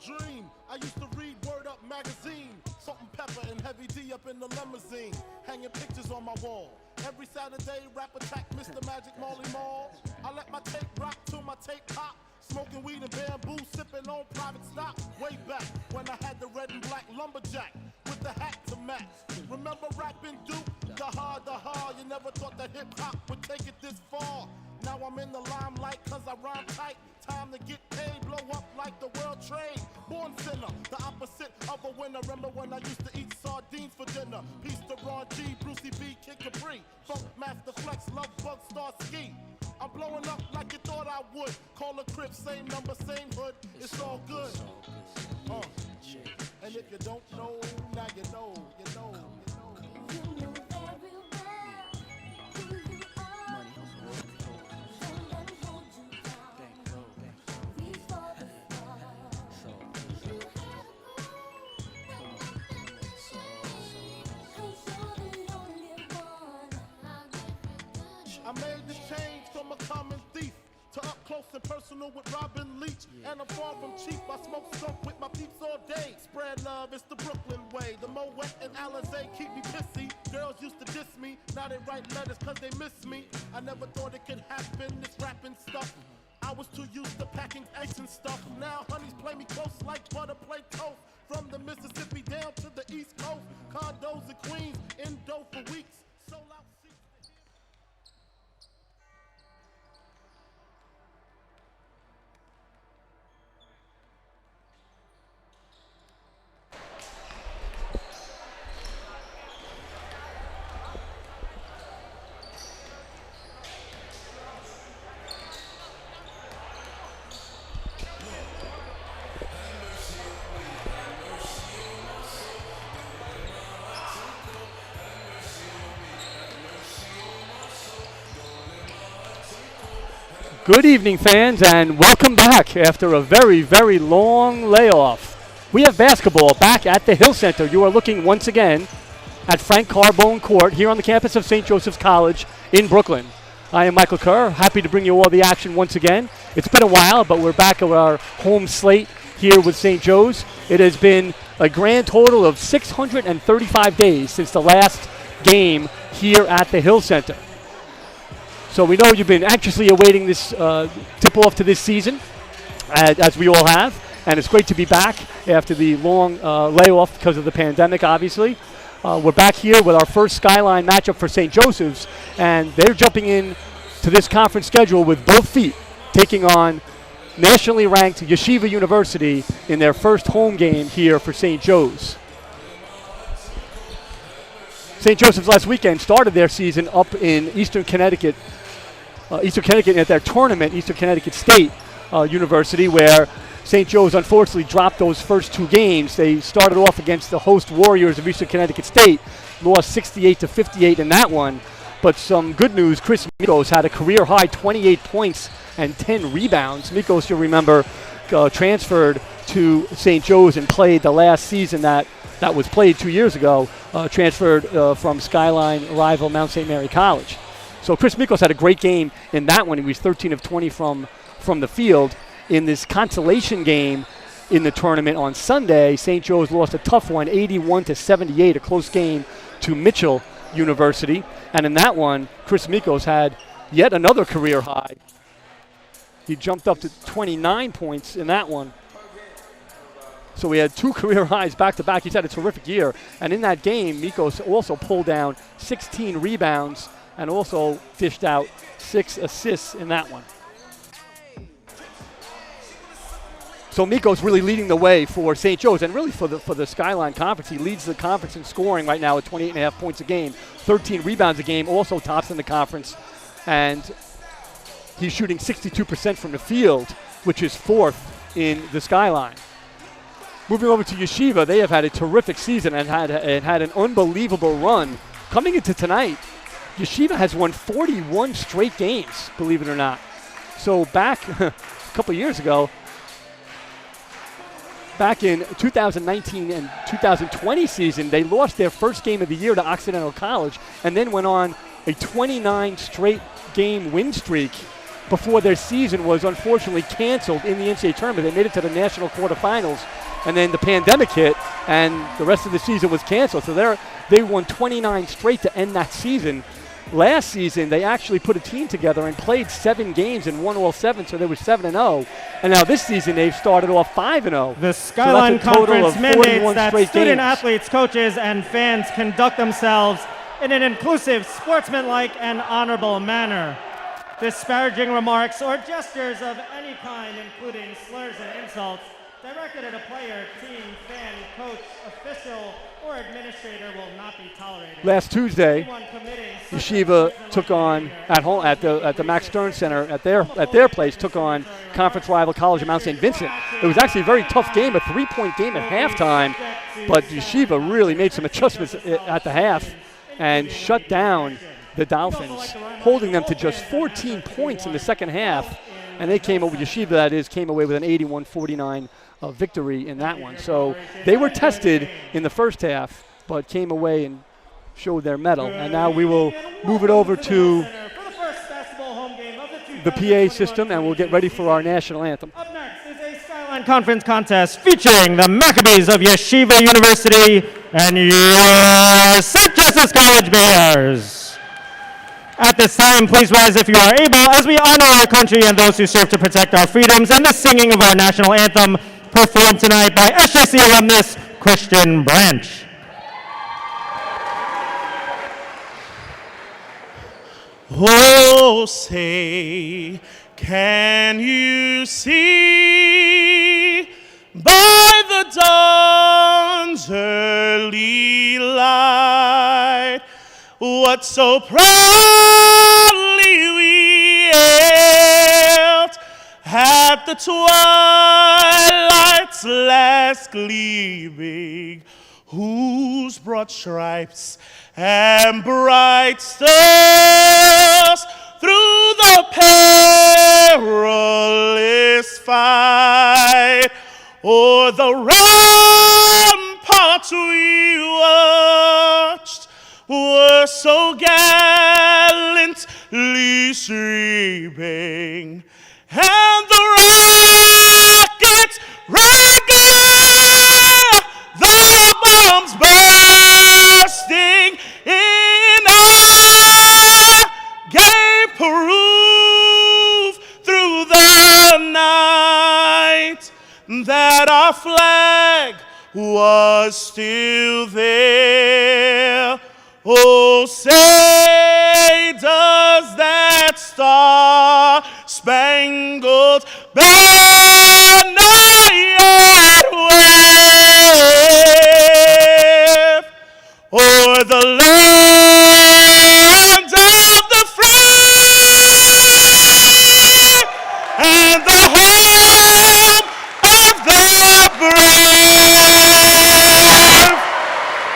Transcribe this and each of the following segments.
dream. I used to read Word Up magazine. Salt and pepper and heavy D up in the limousine. Hanging pictures on my wall. Every Saturday, rap attack Mr. Magic Marley Marl. I let my tape rock till my tape pop. Smoking weed and bamboo, sipping on private stock. Way back when I had the red and black lumberjack with the hat to match. Remember rapping Duke? The hard. You never thought that hip-hop would take it this far. Now I'm in the limelight cause I rhyme tight. Time to get paid, blow up like the world trade. Born sinner, the opposite of a winner. Remember when I used to eat sardines for dinner? Peace to Ron G, Brucey B, Kid Capri. Funk Master Flex, Love Bug, Star Ski. I'm blowing up like you thought I would. Call a crib, same number, same hood. It's all good. And if you don't know, now you know, you know, you know. You know very well who you are. Don't let 'em hold you down. Reach for the stars. You have to cause you're the only one. I made this change from a common thief to up close and personal with Robin Leach. And I'm far from cheap. I smoke skunk with my peeps all day. Spread love, it's the Brooklyn way. The Moet and Alizé keep me pissy. Girls used to diss me, now they write letters cause they miss me. I never thought it could happen, this rapping stuff. I was too used to packing ice and stuff. Now honeys play me close like butter play toast. From the Mississippi down to the East Coast. Condos in Queens, in dough for weeks. Sold out seats. Good evening, fans, and welcome back after a very, very long layoff. We have basketball back at the Hill Center. You are looking once again at Frank Carbone Court here on the campus of St. Joseph's College in Brooklyn. I am Michael Kerr, happy to bring you all the action once again. It's been a while, but we're back at our home slate here with St. Joe's. It has been a grand total of 635 days since the last game here at the Hill Center. So we know you've been anxiously awaiting this tip-off to this season, as we all have, and it's great to be back after the long layoff because of the pandemic, obviously. We're back here with our first Skyline matchup for St. Joseph's, and they're jumping in to this conference schedule with both feet, taking on nationally ranked Yeshiva University in their first home game here for St. Joe's. St. Joseph's last weekend started their season up in Eastern Connecticut at their tournament, Eastern Connecticut State University, where St. Joe's unfortunately dropped those first two games. They started off against the host Warriors of Eastern Connecticut State, lost 68-58 in that one. But some good news, Chris Mikos had a career-high 28 points and 10 rebounds. Mikos, you'll remember, transferred to St. Joe's and played the last season that was played 2 years ago, transferred from Skyline rival Mount St. Mary College. So Chris Mikos had a great game in that one. He was 13 of 20 from the field. In this consolation game in the tournament on Sunday, St. Joe's lost a tough one, 81-78, a close game to Mitchell University. And in that one, Chris Mikos had yet another career high. He jumped up to 29 points in that one. So we had two career highs back-to-back. He's had a terrific year. And in that game, Mikos also pulled down 16 rebounds and also dished out 6 assists in that one. So Mikos really leading the way for St. Joe's and really for the Skyline Conference. He leads the conference in scoring right now at 28.5 points a game, 13 rebounds a game, also tops in the conference. And he's shooting 62% from the field, which is fourth in the Skyline. Moving over to Yeshiva, they have had a terrific season and had an unbelievable run. Coming into tonight, Yeshiva has won 41 straight games, believe it or not. So back a couple years ago, back in 2019 and 2020 season, they lost their first game of the year to Occidental College and then went on a 29 straight game win streak before their season was unfortunately canceled in the NCAA tournament. They made it to the national quarterfinals, and then the pandemic hit, and the rest of the season was canceled. So they won 29 straight to end that season. Last season, they actually put a team together and played 7 games and won all 7, so they were 7-0. And now this season, they've started off 5-0. The Skyline so Conference mandates that student games. athletes, coaches, and fans conduct themselves in an inclusive, sportsmanlike, and honorable manner. Disparaging remarks or gestures of any kind, including slurs and insults, directed at a player, team, fan, coach, official, or administrator will not be tolerated. Last Tuesday, Yeshiva took on at home at the Max Stern Center at their place took on conference rival College of Mount St. Vincent. It was actually a very tough game, a 3-point game at halftime, but Yeshiva really made some adjustments at the half and shut down the Dolphins, holding them to just 14 points in the second half. And they came away, Yeshiva came away with an 81-49 victory in that one. So they were tested in the first half, but came away and showed their mettle. And now we will move it over to the PA system, and we'll get ready for our national anthem. Up next is a Skyline Conference contest featuring the Maccabees of Yeshiva University and your St. Joseph's College Bears. At this time, please rise if you are able as we honor our country and those who serve to protect our freedoms, and the singing of our national anthem performed tonight by SJC alumnus Christian Branch. Oh, say, can you see by the dawn's early light what so proudly we hailed at the twilight's last gleaming, whose broad stripes and bright stars through the perilous fight o'er the ramparts we watched were so gallantly streaming, and the rockets raging, the bombs bursting in our gay proof through the night that our flag was still there. Oh, say, does that star-spangled banner yet wave o'er the land of the free and the home of the brave?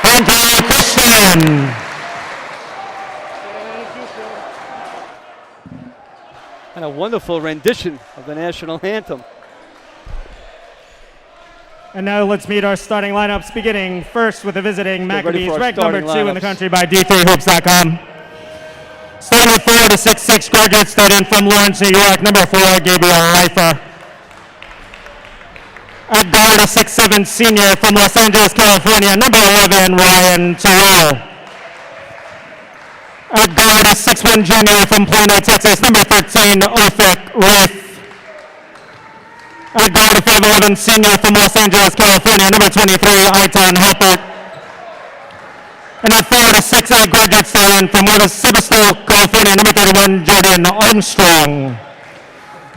Thank you, Christian. And a wonderful rendition of the national anthem. And now let's meet our starting lineups, beginning first with the visiting Maccabees, ranked number 2 in the country by D3Hoops.com. Starting at 4, the 6'6" graduate student from Lawrence, New York, number 4, Gabriel Leifer. At guard, a 6'7" senior from Los Angeles, California, number 11, Ryan Terrell. At guard, a 6'1" junior from Plano, Texas, number 13, Ofek Reif. At guard, a 5'11" senior from Los Angeles, California, number 23, Aitan Halpert. And at forward, a 6'8" graduate student from Sebastopol, California, number 31, Jordan Armstrong.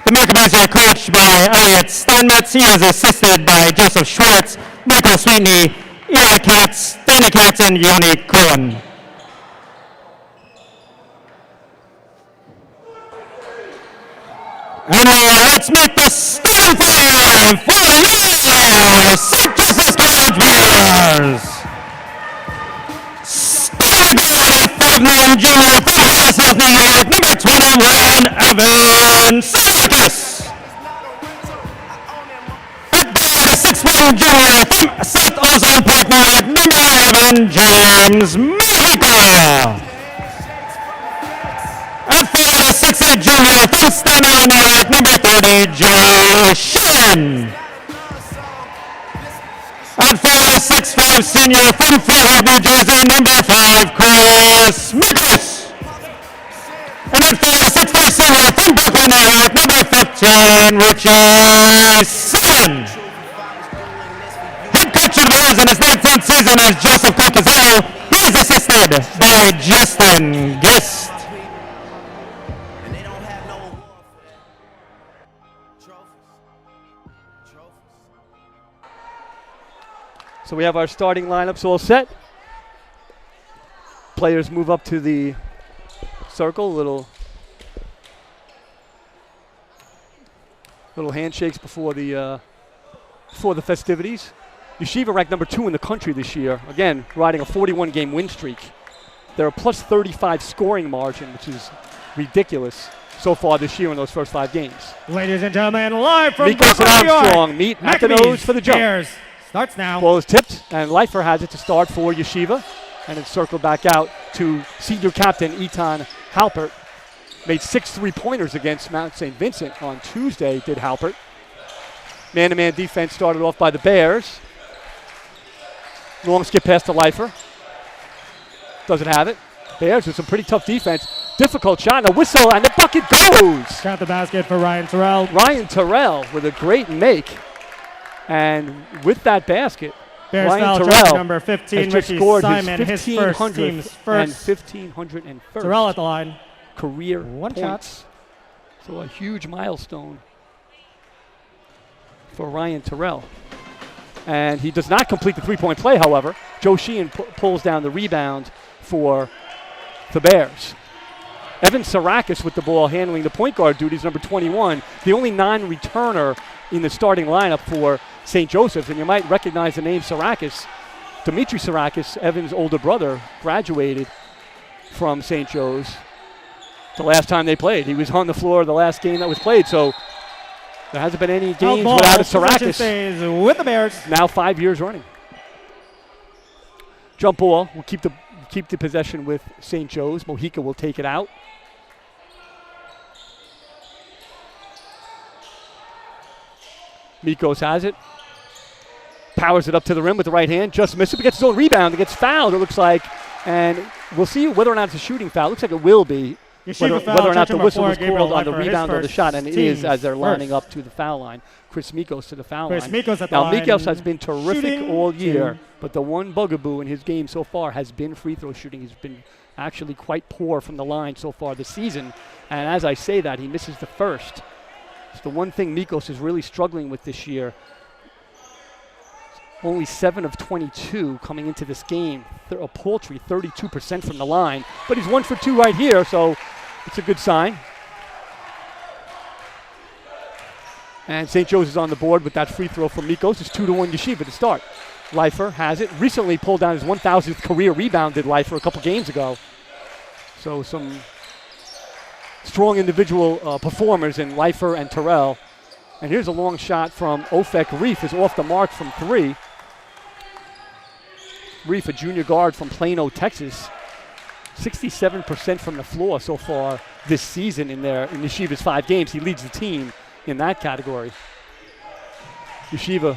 The Maccabees are coached by Elliot Steinmetz. He is assisted by Joseph Schwartz, Michael Sweetney, Eli Katz, Danny Katz, and Yoni Cohen. And let's meet the starting five for your St. Joseph's College Bears. Starting guard, 5'9" junior from Portsmouth, New York, number 21, Evan Sarkis. At guard, a 6'1" junior from South Ozone Park, New York, number 11, James Mexico. At forward, a 6'8" junior from Stanley, Joe Sheehan. At 4'6'5", senior from Fairhope, New Jersey, number 5, Chris Mikos. And at 4'6'5", senior from Brooklyn, New York, number 15, Richie Simon. Head coach of the Bulls in his 19th season is Joseph Cocazzo. He is assisted by Justin Gist. And they don't have no award for that. Trophies. So we have our starting lineups all set. Players move up to the circle, little handshakes before the festivities. Yeshiva ranked number 2 in the country this year. Again, riding a 41-game win streak. They're a plus 35 scoring margin, which is ridiculous so far this year in those first 5 games. Ladies and gentlemen, live from Mikos and Brooklyn, New York, Armstrong meet at the Maccabees nose for the jump. Bears starts now. Ball is tipped, and Leifer has it to start for Yeshiva. And it's circled back out to senior captain Eitan Halpert. Made 6 3-pointers against Mount St. Vincent on Tuesday, did Halpert. Man-to-man defense started off by the Bears. Long skip pass to Leifer. Doesn't have it. Bears with some pretty tough defense. Difficult shot, and a whistle, and the bucket goes! Count the basket for Ryan Terrell. Ryan Terrell with a great make. And with that basket, Bears Ryan foul Terrell trouble number 15, has just Richie scored Simon, his his first 1500th team's and first. 1501st Terrell at the line. career One points. So a huge milestone for Ryan Terrell. And he does not complete the 3-point play, however. Joe Sheehan pulls down the rebound for the Bears. Evan Sarakis with the ball handling the point guard duties, number 21. The only non-returner in the starting lineup for St. Joseph's, and you might recognize the name Sarakis. Dimitri Sarakis, Evan's older brother, graduated from St. Joe's the last time they played. He was on the floor the last game that was played, so there hasn't been any games without a Sarakis. Stays with the Bears. Now 5 years running. Jump ball. We'll keep the possession with St. Joe's. Mojica will take it out. Mikos has it. Powers it up to the rim with the right hand. Just misses it. Gets his own rebound. It gets fouled, it looks like. And we'll see whether or not it's a shooting foul. Looks like it will be. Whether or not the whistle was called on the rebound or the shot, and it is as they're lining up to the foul line. Chris Mikos to the foul line. Mikos at the now, line. Mikos has been terrific Shooting all year, but the one bugaboo in his game so far has been free throw shooting. He's been actually quite poor from the line so far this season. And as I say that, he misses the first. It's the one thing Mikos is really struggling with this year. Only 7 of 22 coming into this game. A paltry 32% from the line. But he's 1 for 2 right here, so it's a good sign. And St. Joe's is on the board with that free throw from Mikos. It's 2-1 Yeshiva to start. Leifer has it. Recently pulled down his 1,000th career rebound, did Leifer a couple games ago. So some strong individual performers in Leifer and Terrell. And here's a long shot from Ofek Reef. Is off the mark from 3. Reef, a junior guard from Plano, Texas. 67% from the floor so far this season in Yeshiva's 5 games. He leads the team in that category. Yeshiva,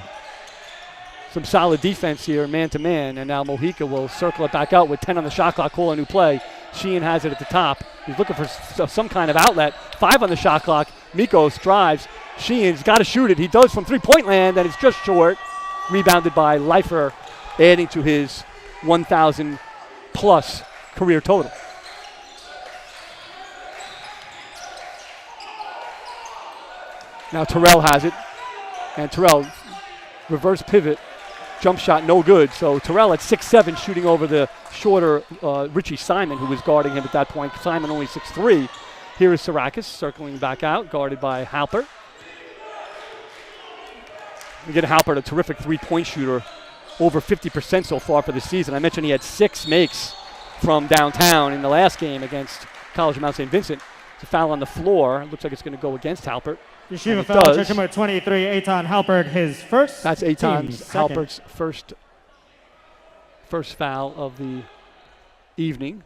some solid defense here, man-to-man, and now Mojica will circle it back out with 10 on the shot clock, call a new play. Sheehan has it at the top. He's looking for some kind of outlet. 5 on the shot clock. Mikos drives. Sheehan's got to shoot it. He does from three-point land, and it's just short. Rebounded by Leifer, adding to his 1,000-plus career total. Now Terrell has it, and Terrell, reverse pivot, jump shot, no good. So Terrell at 6'7", shooting over the shorter Richie Simon, who was guarding him at that point. Simon only 6'3". Here is Sarakis circling back out, guarded by Halpert. Again, Halpert, a terrific three-point shooter, over 50% so far for the season. I mentioned he had 6 makes from downtown in the last game against College of Mount St. Vincent. It's a foul on the floor. It looks like it's going to go against Halpert. Yeshiva foul, church number 23, Eitan Halpert, his first. That's Eitan second. Halpert's first foul of the evening.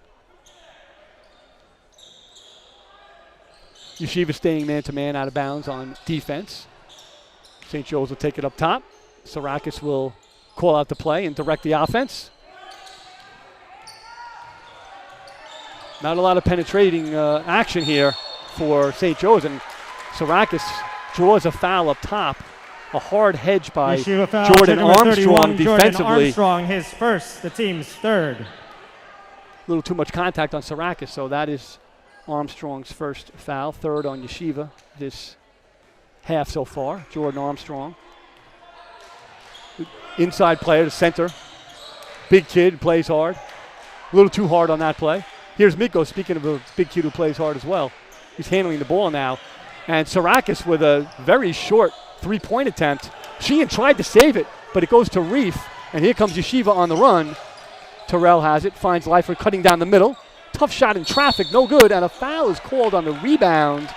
Yeshiva staying man-to-man out of bounds on defense. St. Joe's will take it up top. Sarakis will call out the play and direct the offense. Not a lot of penetrating action here for St. Joe's, and Sarakis draws a foul up top. A hard hedge by Yeshiva foul, Jordan number 31, Armstrong Jordan defensively. Armstrong, his first, the team's third. A little too much contact on Sarakis, so that is Armstrong's first foul, third on Yeshiva this half so far. Jordan Armstrong. Inside player, the center. Big kid, plays hard. A little too hard on that play. Here's Miko, speaking of a big kid who plays hard as well. He's handling the ball now. And Sarakis with a very short three-point attempt. Sheehan tried to save it, but it goes to Reef. And here comes Yeshiva on the run. Terrell has it, finds Leifer cutting down the middle. Tough shot in traffic, no good. And a foul is called on the rebound.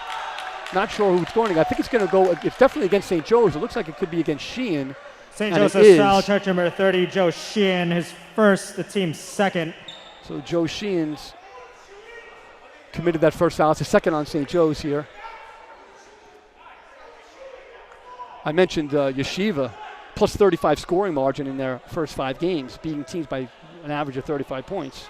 Not sure who it's going to. I think it's going to go, it's definitely against St. Joe's. It looks like it could be against Sheehan. St. And Joseph's foul, touch number 30, Joe Sheehan, his first, the team's second. So Joe Sheehan's committed that first foul. It's the second on St. Joe's here. I mentioned Yeshiva, plus 35 scoring margin in their first 5 games, beating teams by an average of 35 points.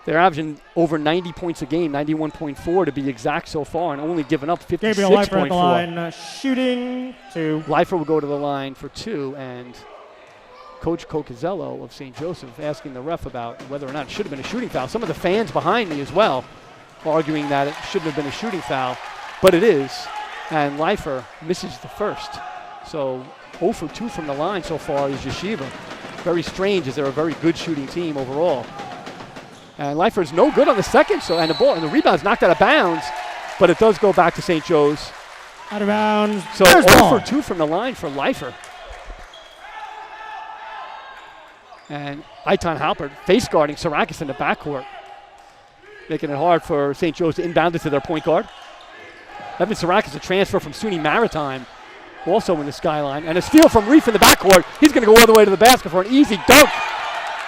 They're averaging over 90 points a game, 91.4 to be exact so far, and only giving up 56.4. Gabriel Leifer at the line, shooting 2. Leifer will go to the line for 2, and Coach Cocazello of St. Joseph asking the ref about whether or not it should have been a shooting foul. Some of the fans behind me as well arguing that it shouldn't have been a shooting foul, but it is, and Leifer misses the first. So 0 for 2 from the line so far is Yeshiva. Very strange, as they're a very good shooting team overall. And Leifer's no good on the second, so and the rebound's knocked out of bounds, but it does go back to St. Joe's. Out of bounds. So 0 for 2 from the line for Leifer. And Eitan Halpert face guarding Sarakis in the backcourt, making it hard for St. Joe's to inbound it to their point guard. Evan Sarakis, a transfer from SUNY Maritime, also in the Skyline. And a steal from Reef in the backcourt. He's going to go all the way to the basket for an easy dunk.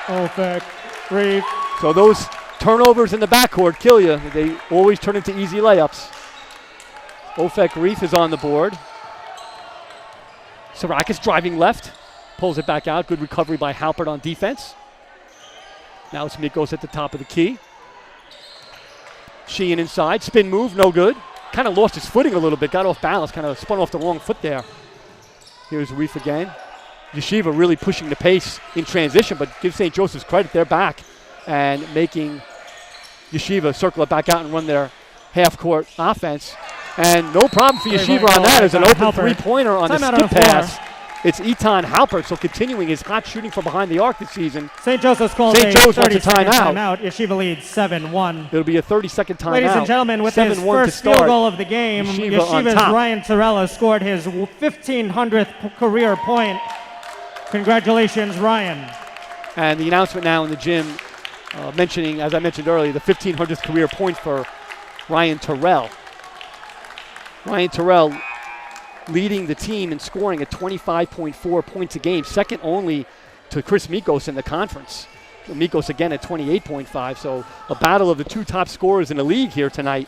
Ofek, Reef. So those turnovers in the backcourt kill you. They always turn into easy layups. Ofek Reef is on the board. Sarakis driving left. Pulls it back out. Good recovery by Halpert on defense. Now it's Mikos at the top of the key. Sheehan inside. Spin move, no good. Kind of lost his footing a little bit. Got off balance. Kind of spun off the wrong foot there. Here's Reef again. Yeshiva really pushing the pace in transition, but give St. Joseph's credit. They're back and making Yeshiva circle it back out and run their half-court offense. And no problem for Yeshiva on that. There's an open three-pointer on the skip pass. It's Eitan Halpert, so continuing his hot shooting from behind the arc this season. St. Joseph's calls St. a Joe's wants a 30-second timeout. Yeshiva leads 7-1. It'll be a 30-second timeout. Ladies and gentlemen, with his first field goal of the game, Yeshiva's Ryan Torella scored his 1,500th career point. Congratulations, Ryan. And the announcement now in the gym mentioning, as I mentioned earlier, the 1,500th career point for Ryan Terrell. Ryan Terrell leading the team in scoring at 25.4 points a game, second only to Chris Mikos in the conference. Mikos again at 28.5, so a battle of the 2 top scorers in the league here tonight.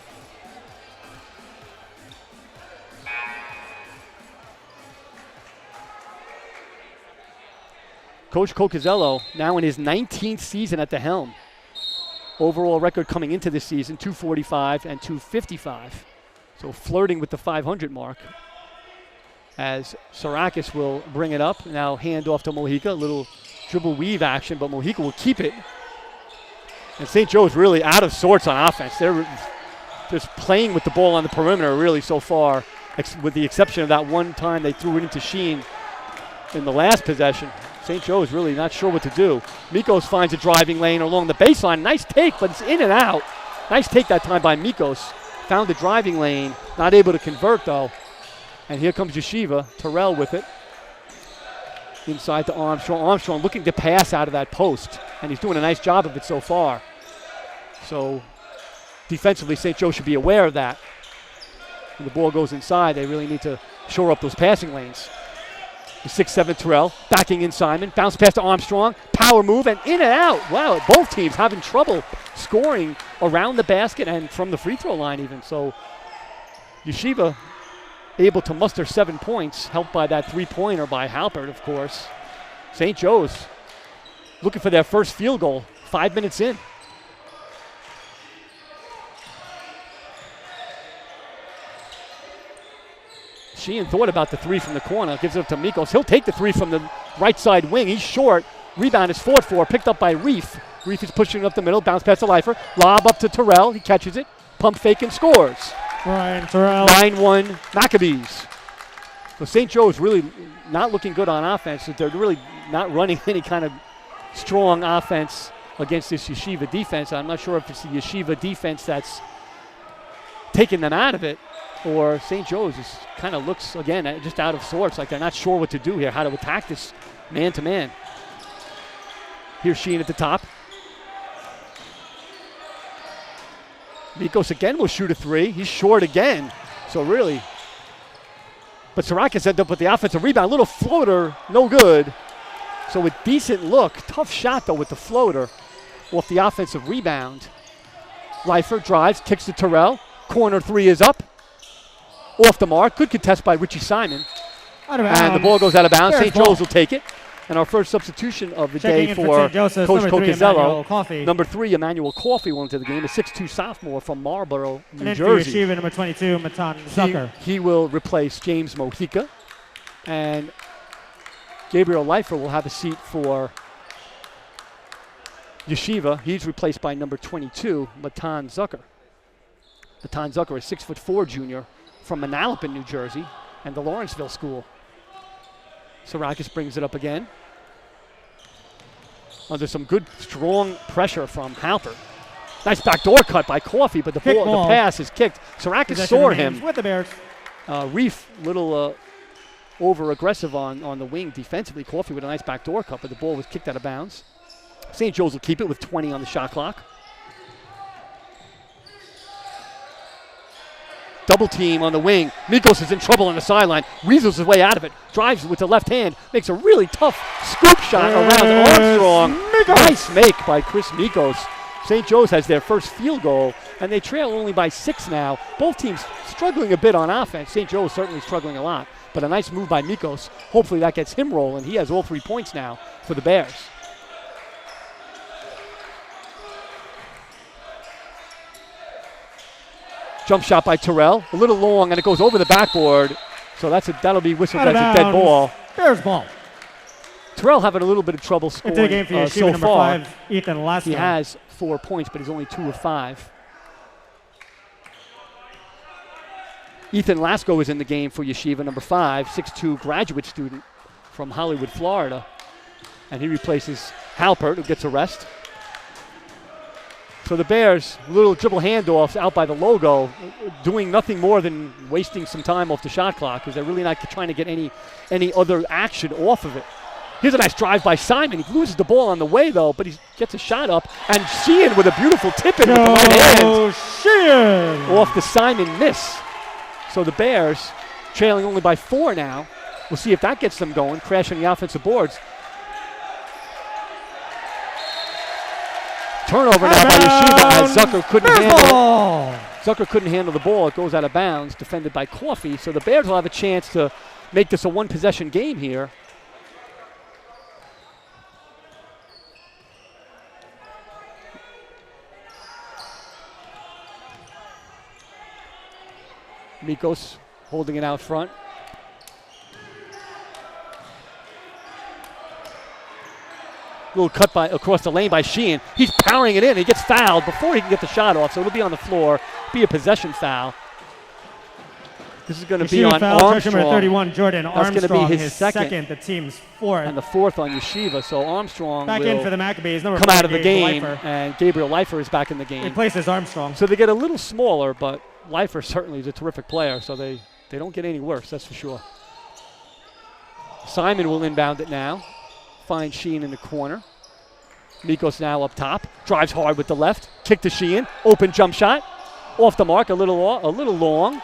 Coach Cocazello now in his 19th season at the helm. Overall record coming into this season, 245 and 255. So flirting with the 500 mark. As Sarakis will bring it up. Now hand off to Mojica, a little dribble weave action, but Mojica will keep it. And St. Joe's really out of sorts on offense. They're just playing with the ball on the perimeter really so far, with the exception of that one time they threw it into Sheen in the last possession. St. Joe is really not sure what to do. Mikos finds a driving lane along the baseline. Nice take, but it's in and out. Nice take that time by Mikos. Found the driving lane, not able to convert though. And here comes Yeshiva, Terrell with it. Inside to Armstrong. Armstrong looking to pass out of that post, and he's doing a nice job of it so far. So defensively, St. Joe should be aware of that. When the ball goes inside, they really need to shore up those passing lanes. The 6'7" Terrell backing in Simon. Bounce pass to Armstrong. Power move and in and out. Wow, both teams having trouble scoring around the basket and from the free throw line even. So Yeshiva able to muster 7 points, helped by that three-pointer by Halpert, of course. St. Joe's looking for their first field goal, 5 minutes in. Sheehan thought about the three from the corner, gives it up to Mikos. He'll take the three from the right side wing. He's short. Rebound is fought for, picked up by Reef. Reef is pushing it up the middle, bounce pass to Leifer. Lob up to Terrell. He catches it, pump fake and scores. Ryan Terrell. 9-1 Maccabees. So St. Joe's really not looking good on offense. They're really not running any kind of strong offense against this Yeshiva defense. I'm not sure if it's the Yeshiva defense that's taking them out of it, or St. Joe's just kind of looks, again, just out of sorts, like they're not sure what to do here, how to attack this man-to-man. Here's Sheehan at the top. Mikos again will shoot a three. He's short again. So really, but Sarakis ended up with the offensive rebound. Little floater, no good. So a decent look. Tough shot, though, with the floater off the offensive rebound. Leifer drives, kicks to Terrell. Corner three is up. Off the mark. Good contest by Richie Simon. And the ball goes out of bounds. St. Joe's will take it. And our first substitution of the day for Coach Cocazello. Number 3, Emmanuel Coffey will into the game. A 6'2 sophomore from Marlboro, New Jersey. Yeshiva number 22, Matan Zucker. He will replace James Mojica. And Gabriel Leifer will have a seat for Yeshiva. He's replaced by number 22, Matan Zucker. Matan Zucker, a 6'4" junior from Manalapan, New Jersey, and the Lawrenceville School. Sarakis brings it up again. Under some good, strong pressure from Halpert. Nice backdoor cut by Coffey, but the pass is kicked. Sarakis saw him. With the Bears. Reef, little over-aggressive on the wing defensively. Coffey with a nice backdoor cut, but the ball was kicked out of bounds. St. Joe's will keep it with 20 on the shot clock. Double team on the wing. Mikos is in trouble on the sideline. Weasels his way out of it. Drives with the left hand. Makes a really tough scoop shot around Armstrong. Nice make by Chris Mikos. St. Joe's has their first field goal, and they trail only by 6 now. Both teams struggling a bit on offense. St. Joe's certainly struggling a lot, but a nice move by Mikos. Hopefully that gets him rolling. He has all 3 points now for the Bears. Jump shot by Terrell, a little long, and it goes over the backboard. So that'll be whistled as a dead ball. Bears ball. Terrell having a little bit of trouble scoring into the game for Yeshiva so number far. 5, Ethan Lasko. He has 4 points, but he's only 2 of 5. Ethan Lasko is in the game for Yeshiva number 5, 6'2" graduate student from Hollywood, Florida. And he replaces Halpert, who gets a rest. So the Bears, little dribble handoffs out by the logo, doing nothing more than wasting some time off the shot clock because they're really not trying to get any other action off of it. Here's a nice drive by Simon. He loses the ball on the way, though, but he gets a shot up. And Sheehan with a beautiful tip-in with the right hand. Sheehan! Off the Simon miss. So the Bears, trailing only by 4 now. We'll see if that gets them going, crashing the offensive boards. Turnover now by Yeshiva as Zucker couldn't handle the ball. It goes out of bounds, defended by Coffey. So the Bears will have a chance to make this a one-possession game here. Mikos holding it out front. Little cut across the lane by Sheehan. He's powering it in. He gets fouled before he can get the shot off, so it'll be on the floor. Be a possession foul. This is going to be on Armstrong. Number 31, Jordan Armstrong. That's going to be his second, the team's 4th. And the 4th on Yeshiva. So Armstrong back will in for the Maccabees. Number come 4, out of the game, Leifer. and Gabriel Leifer is back in the game. Replaces Armstrong. So they get a little smaller, but Leifer certainly is a terrific player, so they don't get any worse, that's for sure. Simon will inbound it now. Finds Sheehan in the corner. Mikos now up top. Drives hard with the left. Kick to Sheehan. Open jump shot. Off the mark, a little long.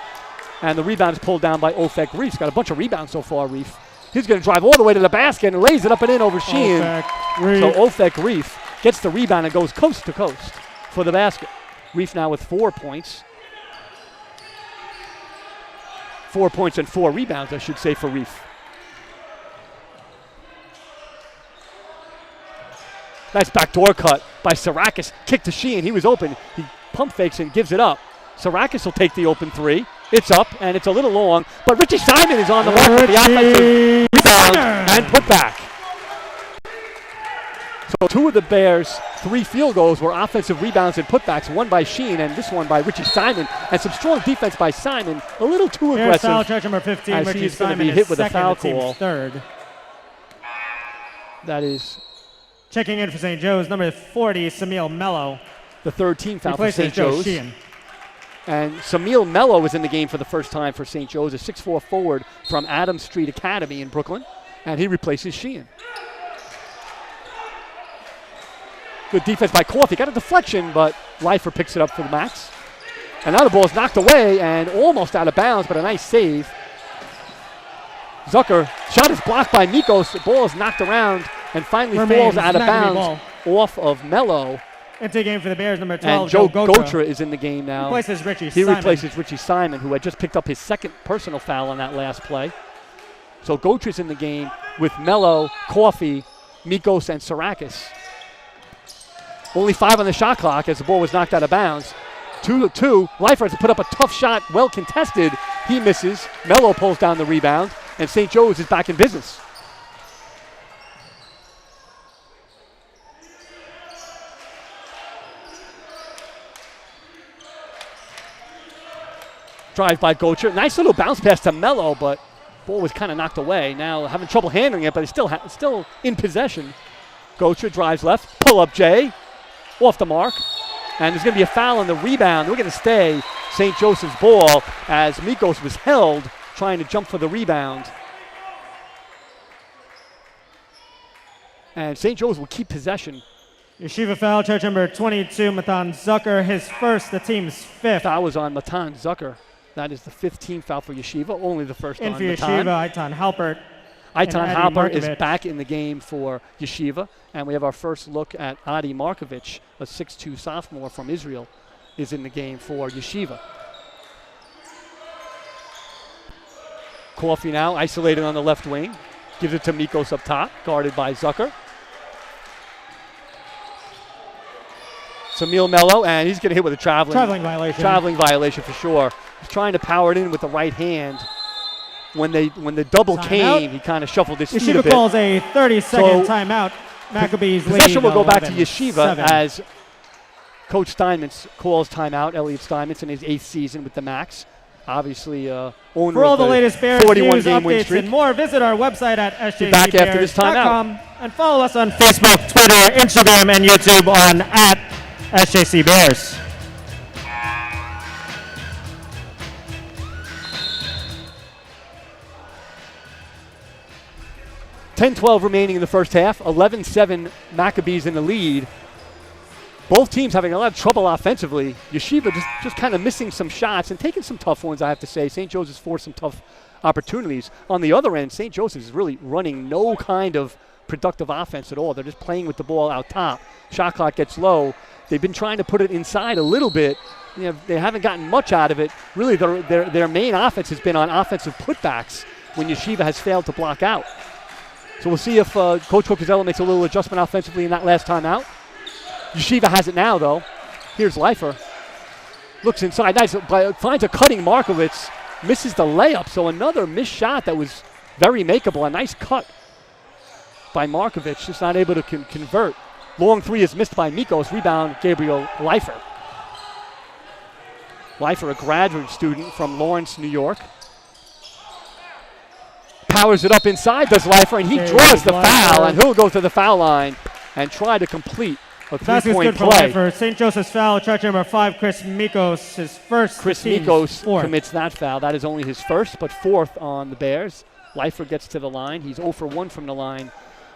And the rebound is pulled down by Ofek Reef. He's got a bunch of rebounds so far, Reef. He's going to drive all the way to the basket and lays it up and in over Sheehan. So Ofek Reef gets the rebound and goes coast to coast for the basket. Reef now with 4 points. 4 points and 4 rebounds, I should say, for Reef. Nice backdoor cut by Sarakis. Kick to Sheehan. He was open. He pump fakes and gives it up. Sarakis will take the open three. It's up, and it's a little long, but Richie Simon is on the mark with the offensive rebound and put back. So 2 of the Bears' 3 field goals were offensive rebounds and putbacks, one by Sheen and this one by Richie Simon, and some strong defense by Simon, a little too aggressive. Foul charge number 15, as Richie he's going to Simon be hit is with a second, foul the team's call. third. That is Checking in for St. Joe's, number 40, Samil Mello. the third team foul for Replaces St. Joe Joe's. Sheehan. And Samil Mello is in the game for the first time for St. Joe's, a 6'4 forward from Adams Street Academy in Brooklyn, and he replaces Sheehan. Good defense by Coffey. Got a deflection, but Leifer picks it up for the Max. And now the ball's knocked away and almost out of bounds, but a nice save. Zucker, shot is blocked by Mikos. The ball is knocked around and finally falls out of bounds off of Mello. Into the game for the Bears, number 12, And Joe Gotra. Gotra is in the game now. Replaces Richie He Simon. replaces Richie Simon, who had just picked up his second personal foul on that last play. So Gotra's in the game with Mello, Coffey, Mikos, and Sarakis. Only 5 on the shot clock as the ball was knocked out of bounds. 2-2. Leifer has to put up a tough shot, well contested. He misses. Mello pulls down the rebound, and St. Joe's is back in business. Drive by Gotra. Nice little bounce pass to Mello, but ball was kind of knocked away. Now having trouble handling it, but he's still in possession. Gotra drives left. Pull up Jay. Off the mark. And there's going to be a foul on the rebound. We're going to stay St. Joseph's ball as Mikos was held trying to jump for the rebound. And St. Joe's will keep possession. Yeshiva foul, charge number 22, Matan Zucker, his first, the team's fifth. Foul was on Matan Zucker. That is the 15th foul for Yeshiva, only the first In on for Matan. Yeshiva, Eitan Halpert. Eitan and Adi Hopper is Markovic. back in the game for Yeshiva, and we have our first look at Adi Markovic, a 6'2 sophomore from Israel, is in the game for Yeshiva. Coffey now isolated on the left wing, gives it to Mikos up top, guarded by Zucker. Samil Mello, and he's going to hit with a traveling violation. Traveling violation for sure. He's trying to power it in with the right hand. When the double Timeout. came, he kind of shuffled his feet a Yeshiva bit. calls a 30-second So, timeout. Maccabees lead Possession will go back to 11-7. Yeshiva as Coach Steinmetz calls timeout. Elliot Steinmetz in his 8th season with the Max. Obviously, owner For all of the latest Bears 41 news, game win updates, streak. and more, visit our website at Be back after this sjcbears.com and follow us on Facebook, Twitter, Instagram, and YouTube on @SJCBears. 10-12 remaining in the first half. 11-7 Maccabees in the lead. Both teams having a lot of trouble offensively. Yeshiva just kind of missing some shots and taking some tough ones, I have to say. St. Joseph's forced some tough opportunities. On the other end, St. Joseph's is really running no kind of productive offense at all. They're just playing with the ball out top. Shot clock gets low. They've been trying to put it inside a little bit. You know, they haven't gotten much out of it. Really, their main offense has been on offensive putbacks when Yeshiva has failed to block out. So we'll see if Coach Cocazella makes a little adjustment offensively in that last time out. Yeshiva has it now, though. Here's Leifer. Looks inside. Nice. Finds a cutting Markovitz. Misses the layup. So another missed shot that was very makeable. A nice cut by Markovitz. Just not able to convert. Long three is missed by Mikos. Rebound, Gabriel Leifer. Leifer, a graduate student from Lawrence, New York. Powers it up inside, does Leifer, and he draws the foul, and he'll go to the foul line and try to complete a three-point play. For St. Joseph's foul, charge number 5, Chris Mikos, his first. Chris team's Mikos fourth. commits that foul. That is only his first, but fourth on the Bears. Leifer gets to the line. He's 0 for 1 from the line,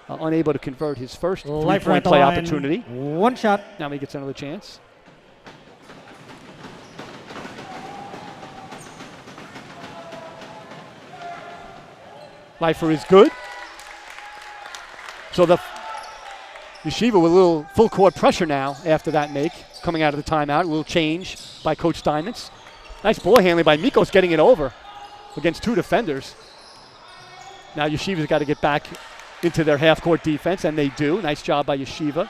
unable to convert his first Leifer three-point at the play line. opportunity. One shot. Now he gets another chance. Leifer is good. So Yeshiva with a little full court pressure now after that make, coming out of the timeout. A little change by Coach Steinmetz. Nice ball handling by Mikos, getting it over against 2 defenders. Now Yeshiva's got to get back into their half-court defense, and they do. Nice job by Yeshiva,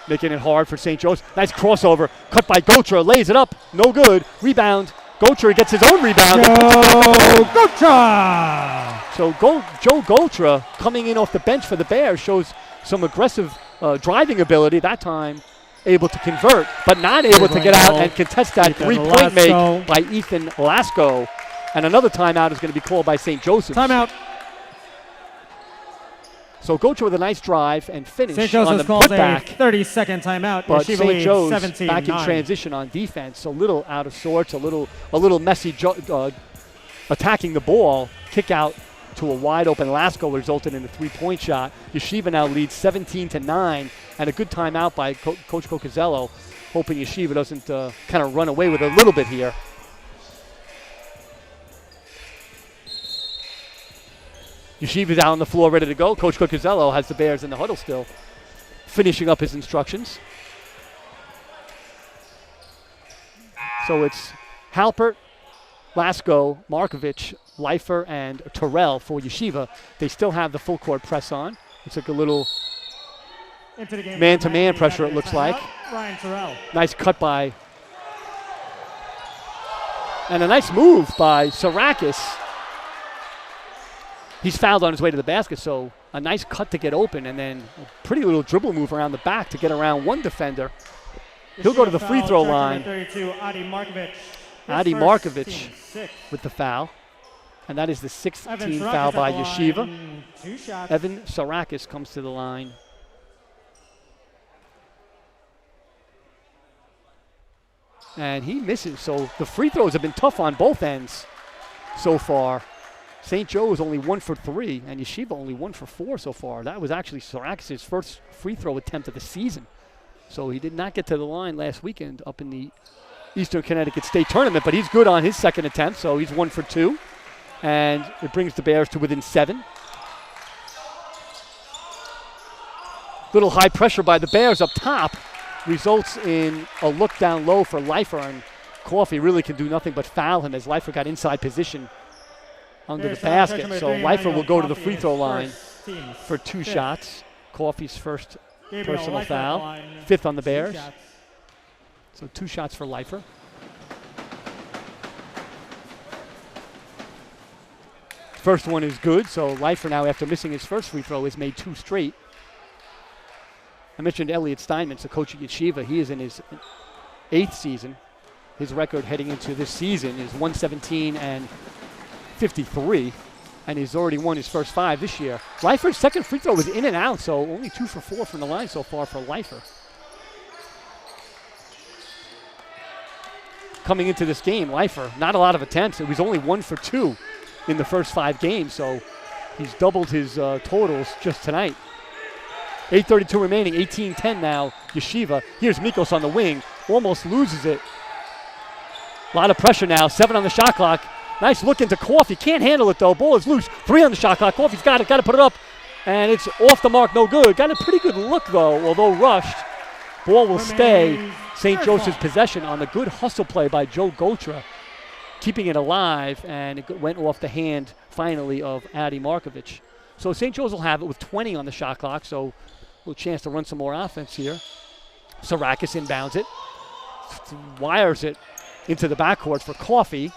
making it hard for St. Joe's. Nice crossover, cut by Gotra, lays it up, no good. Rebound, Gotra gets his own rebound. Gotra! So Joe Gotra, coming in off the bench for the Bears, shows some aggressive driving ability. That time able to convert, but not able to get out and contest that three-point make by Ethan Lasko. And another timeout is going to be called by St. Joseph's. Timeout. So Gotra with a nice drive and finish St. on the Joseph's calls a putback. 30-second timeout. But Yeshiva St. leads Joe's 17-9. back in transition on defense. So a little out of sorts, a little messy attacking the ball. Kick out to a wide open Lasko resulted in a three-point shot. Yeshiva now leads 17-9, and a good timeout by Coach Cocazello, hoping Yeshiva doesn't kind of run away with it a little bit here. Yeshiva's out on the floor ready to go. Coach Cocazello has the Bears in the huddle still, finishing up his instructions. So it's Halpert, Lasko, Markovich, Leifer, and Terrell for Yeshiva. They still have the full court press on. It's like a little man-to-man pressure, it looks like. Ryan Terrell. Nice cut by, and a nice move by Sarakis. He's fouled on his way to the basket, so a nice cut to get open, and then a pretty little dribble move around the back to get around one defender. He'll go to the free throw line. 32, Adi Markovic. Adi Markovic with the foul. And that is the 16th foul by Yeshiva. 2 shots. Evan Sarakis comes to the line. And he misses, so the free throws have been tough on both ends so far. St. Joe is only 1 for 3, and Yeshiva only 1 for 4 so far. That was actually Sarakis' first free throw attempt of the season. So he did not get to the line last weekend up in the Eastern Connecticut State Tournament, but he's good on his second attempt, so he's 1 for 2. And it brings the Bears to within 7. Little high pressure by the Bears up top results in a look down low for Leifer, and Coffey really can do nothing but foul him as Leifer got inside position under the basket. So Leifer will go to the free throw line for 2 shots. Coffey's first personal foul, 5th on the Bears. So 2 shots for Leifer. First one is good, so Leifer now, after missing his first free throw, has made 2 straight. I mentioned Elliot Steinmetz, the coach at Yeshiva. He is in his 8th season. His record heading into this season is 117-53, and he's already won his first 5 this year. Leifer's second free throw was in and out, so only 2 for 4 from the line so far for Leifer. Coming into this game, Leifer, not a lot of attempts. It was only 1 for 2 in the first 5 games, so he's doubled his totals just tonight. 8:32 remaining, 18-10 now, Yeshiva. Here's Mikos on the wing, almost loses it. A lot of pressure now, 7 on the shot clock. Nice look into Coffey, can't handle it though. Ball is loose, 3 on the shot clock. Coffey's got to put it up, and it's off the mark, no good. Got a pretty good look though, although rushed. Ball will stay St. Joseph's possession on the good hustle play by Joe Gotra, keeping it alive, and it went off the hand finally of Adi Markovic. So St. Joe's will have it with 20 on the shot clock, so a little chance to run some more offense here. Sarakis inbounds it, wires it into the backcourt for Coffey,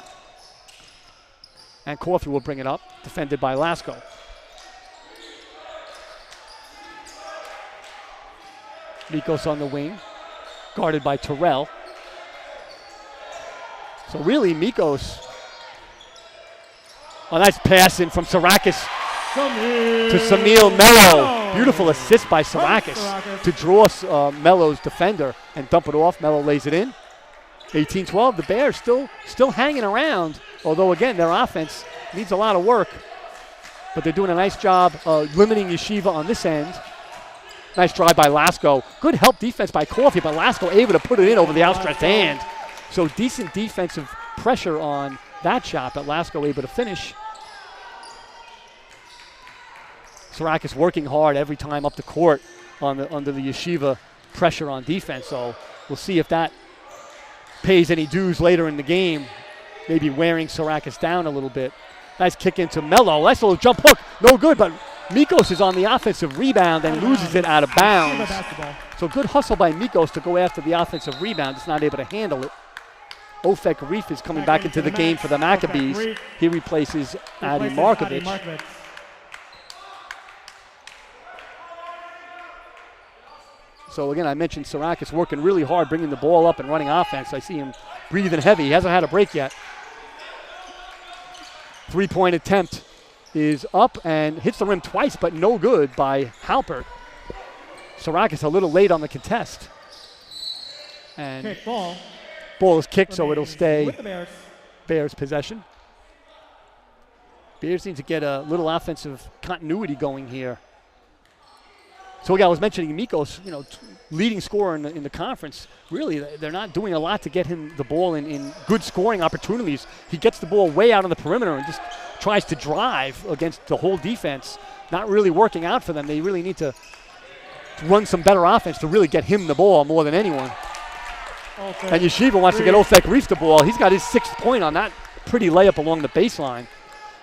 and Coffey will bring it up, defended by Lasko. Mikos on the wing, guarded by Terrell. So really, Mikos, a nice pass in from Sarakis to Samil Mello. Beautiful assist by Sarakis to draw Mello's defender and dump it off. Mello lays it in. 18-12, the Bears still hanging around, although again, their offense needs a lot of work. But they're doing a nice job limiting Yeshiva on this end. Nice drive by Lasko. Good help defense by Coffey, but Lasko able to put it in over the outstretched hand. So decent defensive pressure on that shot, but Lasko able to finish. Sarakis working hard every time up the court under the Yeshiva pressure on defense. So we'll see if that pays any dues later in the game, maybe wearing Syracuse down a little bit. Nice kick into Mello. Nice little jump hook. No good, but Mikos is on the offensive rebound and loses it out of bounds. So good hustle by Mikos to go after the offensive rebound. Just not able to handle it. Ofek Reef is coming back into the game for the Maccabees. He replaces Adi Markovic. So again, I mentioned Syracuse working really hard, bringing the ball up and running offense. I see him breathing heavy. He hasn't had a break yet. Three-point attempt is up and hits the rim twice, but no good by Halpert. Syracuse a little late on the contest. And ball is kicked, so it'll stay Bears possession. Bears need to get a little offensive continuity going here. So again, I was mentioning Mikos, leading scorer in the conference. Really, they're not doing a lot to get him the ball in good scoring opportunities. He gets the ball way out on the perimeter and just tries to drive against the whole defense. Not really working out for them. They really need to run some better offense to really get him the ball more than anyone. And Yeshiva wants to get Ofek Reef the ball. He's got his 6th point on that pretty layup along the baseline.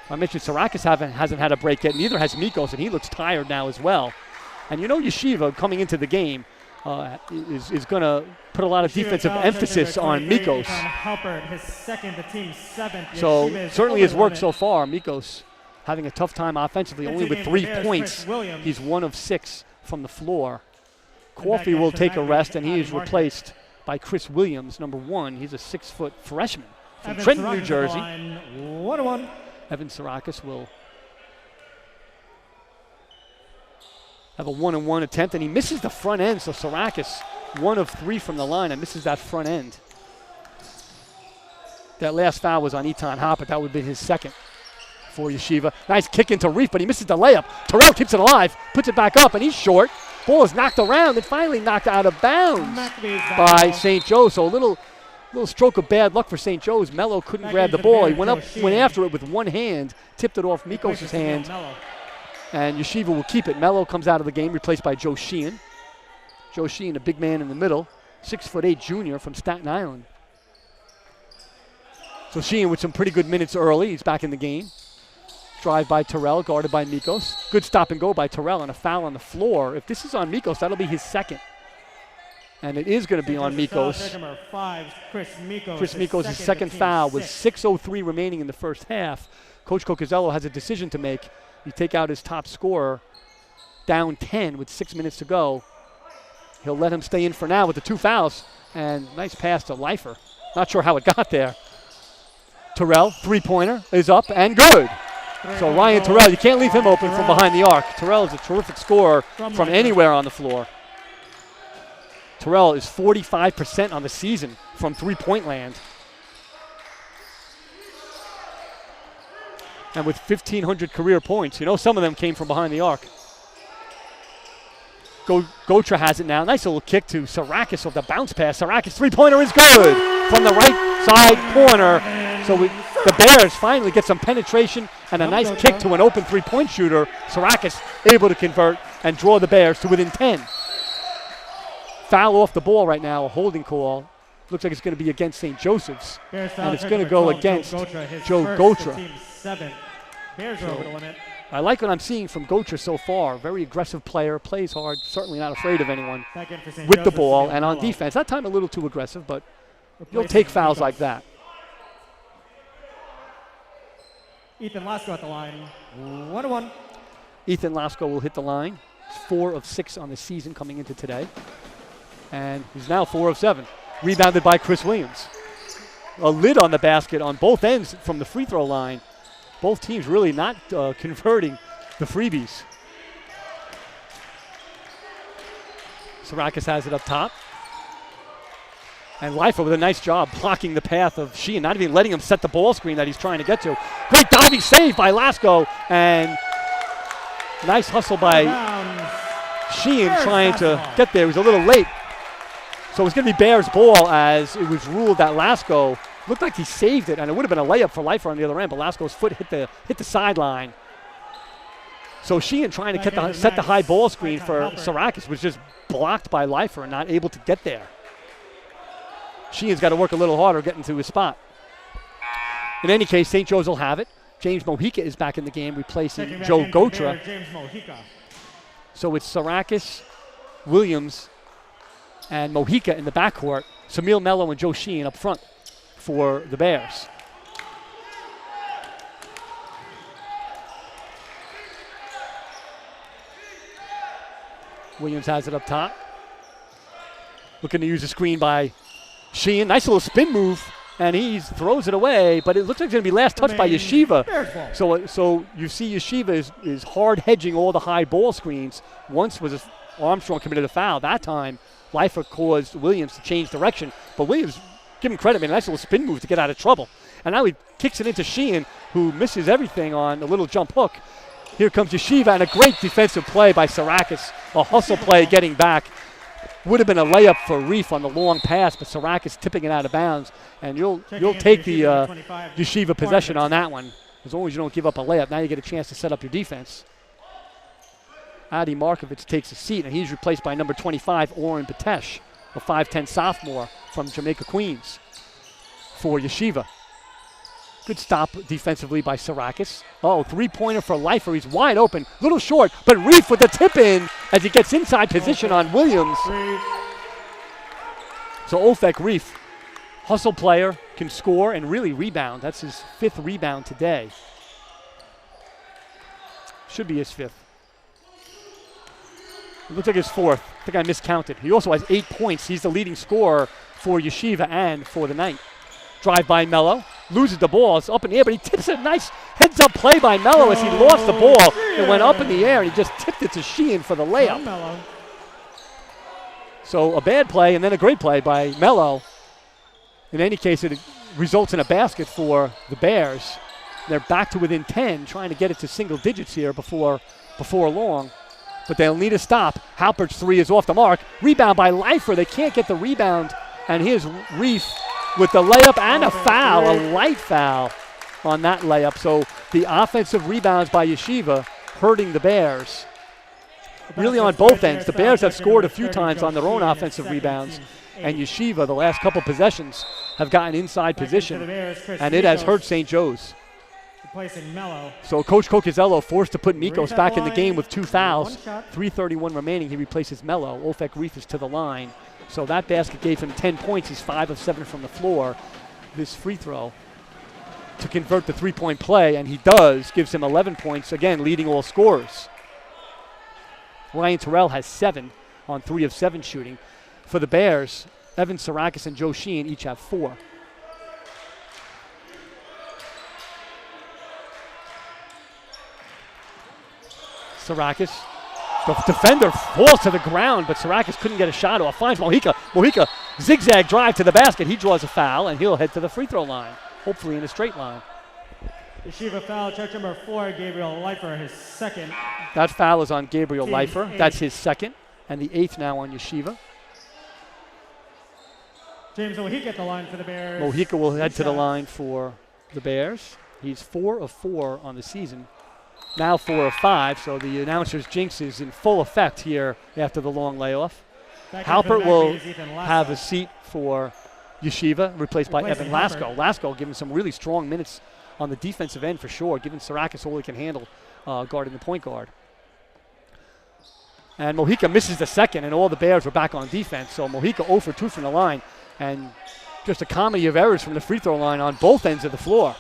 I mentioned Syracuse hasn't had a break yet. Neither has Mikos, and he looks tired now as well. And Yeshiva coming into the game is going to put a lot of defensive emphasis on Mikos. Halpert, his second, the team's 7th. So Yeshiva certainly his work so far. Mikos having a tough time offensively, only with 3 points. He's 1 of 6 from the floor. Coffey will take a rest, and he is replaced by Chris Williams, number 1. He's a 6-foot freshman from Trenton, New Jersey. 1-1. Evan Syracuse will have a 1-on-1 attempt, and he misses the front end. So Syracuse, 1 of 3 from the line, and misses that front end. That last foul was on Etan Hoppert. That would have been his 2nd for Yeshiva. Nice kick into Reef, but he misses the layup. Terrell keeps it alive, puts it back up, and he's short. Ball is knocked around and finally knocked out of bounds by St. Joe. So a little stroke of bad luck for St. Joe's. Mello couldn't grab the ball. He went after it with one hand, tipped it off Mikos' hand, and Yeshiva will keep it. Mello comes out of the game, replaced by Joe Sheehan. Joe Sheehan, a big man in the middle, 6'8" junior from Staten Island. So Sheehan with some pretty good minutes early. He's back in the game. Drive by Terrell, guarded by Mikos. Good stop and go by Terrell, and a foul on the floor. If this is on Mikos, that'll be his 2nd. And it is going to be on Mikos. Number 5, Chris Mikos. Chris Mikos' 2nd foul with 6:03 remaining in the first half. Coach Cocazello has a decision to make. You take out his top scorer, down 10 with 6 minutes to go. He'll let him stay in for now with the 2 fouls. And nice pass to Leifer. Not sure how it got there. Terrell, 3-pointer, is up and good. So Ryan Terrell, you can't leave him open from behind the arc. Terrell is a terrific scorer from anywhere on the floor. Terrell is 45% on the season from 3-point land. And with 1,500 career points, some of them came from behind the arc. Gotra has it now. Nice little kick to Syracuse off the bounce pass. Syracuse 3-pointer is good from the right side corner. So the Bears finally get some penetration and a nice kick to an open 3-point shooter. Syracuse able to convert and draw the Bears to within 10. Foul off the ball right now, a holding call. Looks like it's going to be against St. Joseph's. And it's going to go against Joe Gotra. Bears are over the limit. I like what I'm seeing from Gotra so far. Very aggressive player, plays hard, certainly not afraid of anyone with the ball. And on defense, that time a little too aggressive, but you'll take fouls like that. Ethan Lasko at the line, 1-1. Ethan Lasko will hit the line. He's 4 of 6 on the season coming into today. And he's now 4 of 7. Rebounded by Chris Williams. A lid on the basket on both ends from the free throw line. Both teams really not converting the freebies. Syracuse has it up top. And Leifer with a nice job blocking the path of Sheehan, not even letting him set the ball screen that he's trying to get to. Great diving save by Lasko, and nice hustle by Sheehan trying to get there. He was a little late. So it's going to be Bears ball as it was ruled that Lasko looked like he saved it, and it would have been a layup for Leifer on the other end, but Lasko's foot hit the sideline. So Sheehan trying to set the high ball screen for Sarakis was just blocked by Leifer and not able to get there. Sheehan's got to work a little harder getting to his spot. In any case, St. Joe's will have it. James Mojica is back in the game, replacing Joe Gotra. James Mojica. So it's Sarakis, Williams, and Mojica in the backcourt. Samil Mello and Joe Sheehan up front for the Bears. Williams has it up top. Looking to use a screen by Sheehan. Nice little spin move, and he throws it away, but it looks like it's going to be last touched by Yeshiva. So you see Yeshiva is hard hedging all the high ball screens. Once was Armstrong committed a foul. That time, Leifer caused Williams to change direction. But Williams, give him credit, made a nice little spin move to get out of trouble. And now he kicks it into Sheehan, who misses everything on a little jump hook. Here comes Yeshiva, and a great defensive play by Sarakis. A hustle play getting back. Would have been a layup for Reef on the long pass, but Sarakis tipping it out of bounds. And you'll take the Yeshiva possession on that one. As long as you don't give up a layup, now you get a chance to set up your defense. Adi Markovic takes a seat, and he's replaced by number 25, Oren Batesh, a 5'10 sophomore from Jamaica, Queens, for Yeshiva. Good stop defensively by Sarakis. Oh, three-pointer for Leifer. He's wide open, little short, but Reef with the tip in as he gets inside position on Williams. So Ofek Reef, hustle player, can score and really rebound. That's his 5th rebound today. Should be his 5th. It looks like his 4th. I think I miscounted. He also has 8 points. He's the leading scorer for Yeshiva and for the night. Drive by Mello. Loses the ball. It's up in the air, but he tips it. Nice heads-up play by Mello as he lost the ball. It went up in the air, and he just tipped it to Sheehan for the layup. So a bad play and then a great play by Mello. In any case, it results in a basket for the Bears. They're back to within 10, trying to get it to single digits here before long. But they'll need a stop. Halpert's 3 is off the mark. Rebound by Leifer. They can't get the rebound. And here's Reef with the layup and a foul, a light foul on that layup. So the offensive rebounds by Yeshiva hurting the Bears. Really on both ends. The Bears have scored a few times on their own offensive rebounds. And Yeshiva, the last couple possessions, have gotten inside position. And it has hurt St. Joe's. So Coach Cocazello forced to put Mikos back in the game with 2 fouls. 3:31 remaining. He replaces Mello. Ofek Reef is to the line. So that basket gave him 10 points. He's 5 of 7 from the floor. This free throw to convert the 3-point play, and he does, gives him 11 points, again, leading all scorers. Ryan Terrell has 7 on 3 of 7 shooting. For the Bears, Evan Sarakis and Joe Sheehan each have 4. Sarakis. The defender falls to the ground, but Sarakis couldn't get a shot off. Finds Mojica. Mojica, zigzag drive to the basket. He draws a foul, and he'll head to the free throw line, hopefully in a straight line. Yeshiva foul, check number 4, Gabriel Leifer, his 2nd. That foul is on Gabriel Leifer. That's his 2nd, and the 8th now on Yeshiva. James Mojica at the line for the Bears. Mojica will head to the line for the Bears. He's 4 of 4 on the season. Now 4 of 5, so the announcer's jinx is in full effect here after the long layoff. Halpert will have a seat for Yeshiva, replaced by Evan Lasko. Lasko giving some really strong minutes on the defensive end for sure, giving Sarakis all he can handle guarding the point guard. And Mojica misses the 2nd, and all the Bears were back on defense. So Mojica 0 for 2 from the line, and just a comedy of errors from the free throw line on both ends of the floor.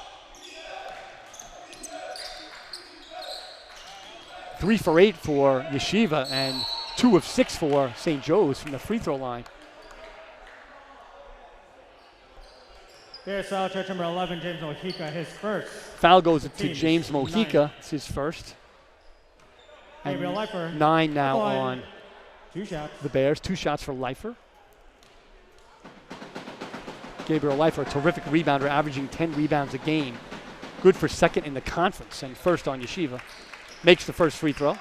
3 for 8 for Yeshiva and 2 of 6 for St. Joe's from the free throw line. Bears foul, check number 11, James Mojica, his 1st. Foul goes to James Mojica. It's his 1st. And Gabriel Leifer. 9 now on 2 shots. the Bears. 2 shots for Leifer. Gabriel Leifer, a terrific rebounder, averaging 10 rebounds a game. Good for 2nd in the conference and 1st on Yeshiva. Makes the 1st free throw.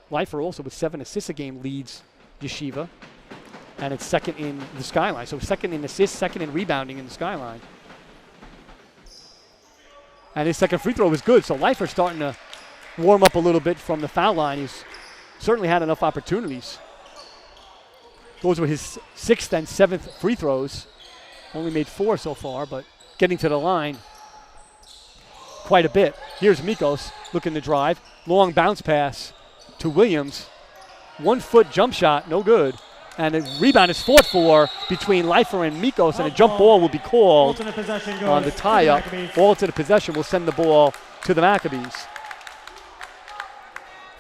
Leifer also with 7 assists a game leads Yeshiva. And it's 2nd in the Skyline. So 2nd in assists, 2nd in rebounding in the Skyline. And his 2nd free throw was good. So Leifer starting to warm up a little bit from the foul line. He's certainly had enough opportunities. Those were his 6th and 7th free throws. Only made 4 so far, but getting to the line quite a bit. Here's Mikos looking to drive. Long bounce pass to Williams. 1 foot jump shot, no good. And the rebound is fought for between Leifer and Mikos, and a jump ball will be called on the tie-up. Alternate possession will send the ball to the Maccabees.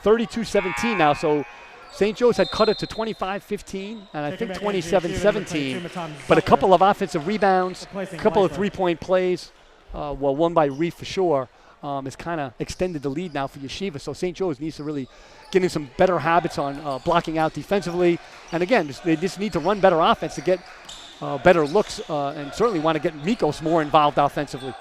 32-17 now, so St. Joe's had cut it to 25-15, and I think 27-17. But a couple of offensive rebounds, a couple of three-point plays, one by Reef for sure, has kind of extended the lead now for Yeshiva. So St. Joe's needs to really get in some better habits on blocking out defensively. And again, they just need to run better offense to get better looks, and certainly want to get Mikos more involved offensively.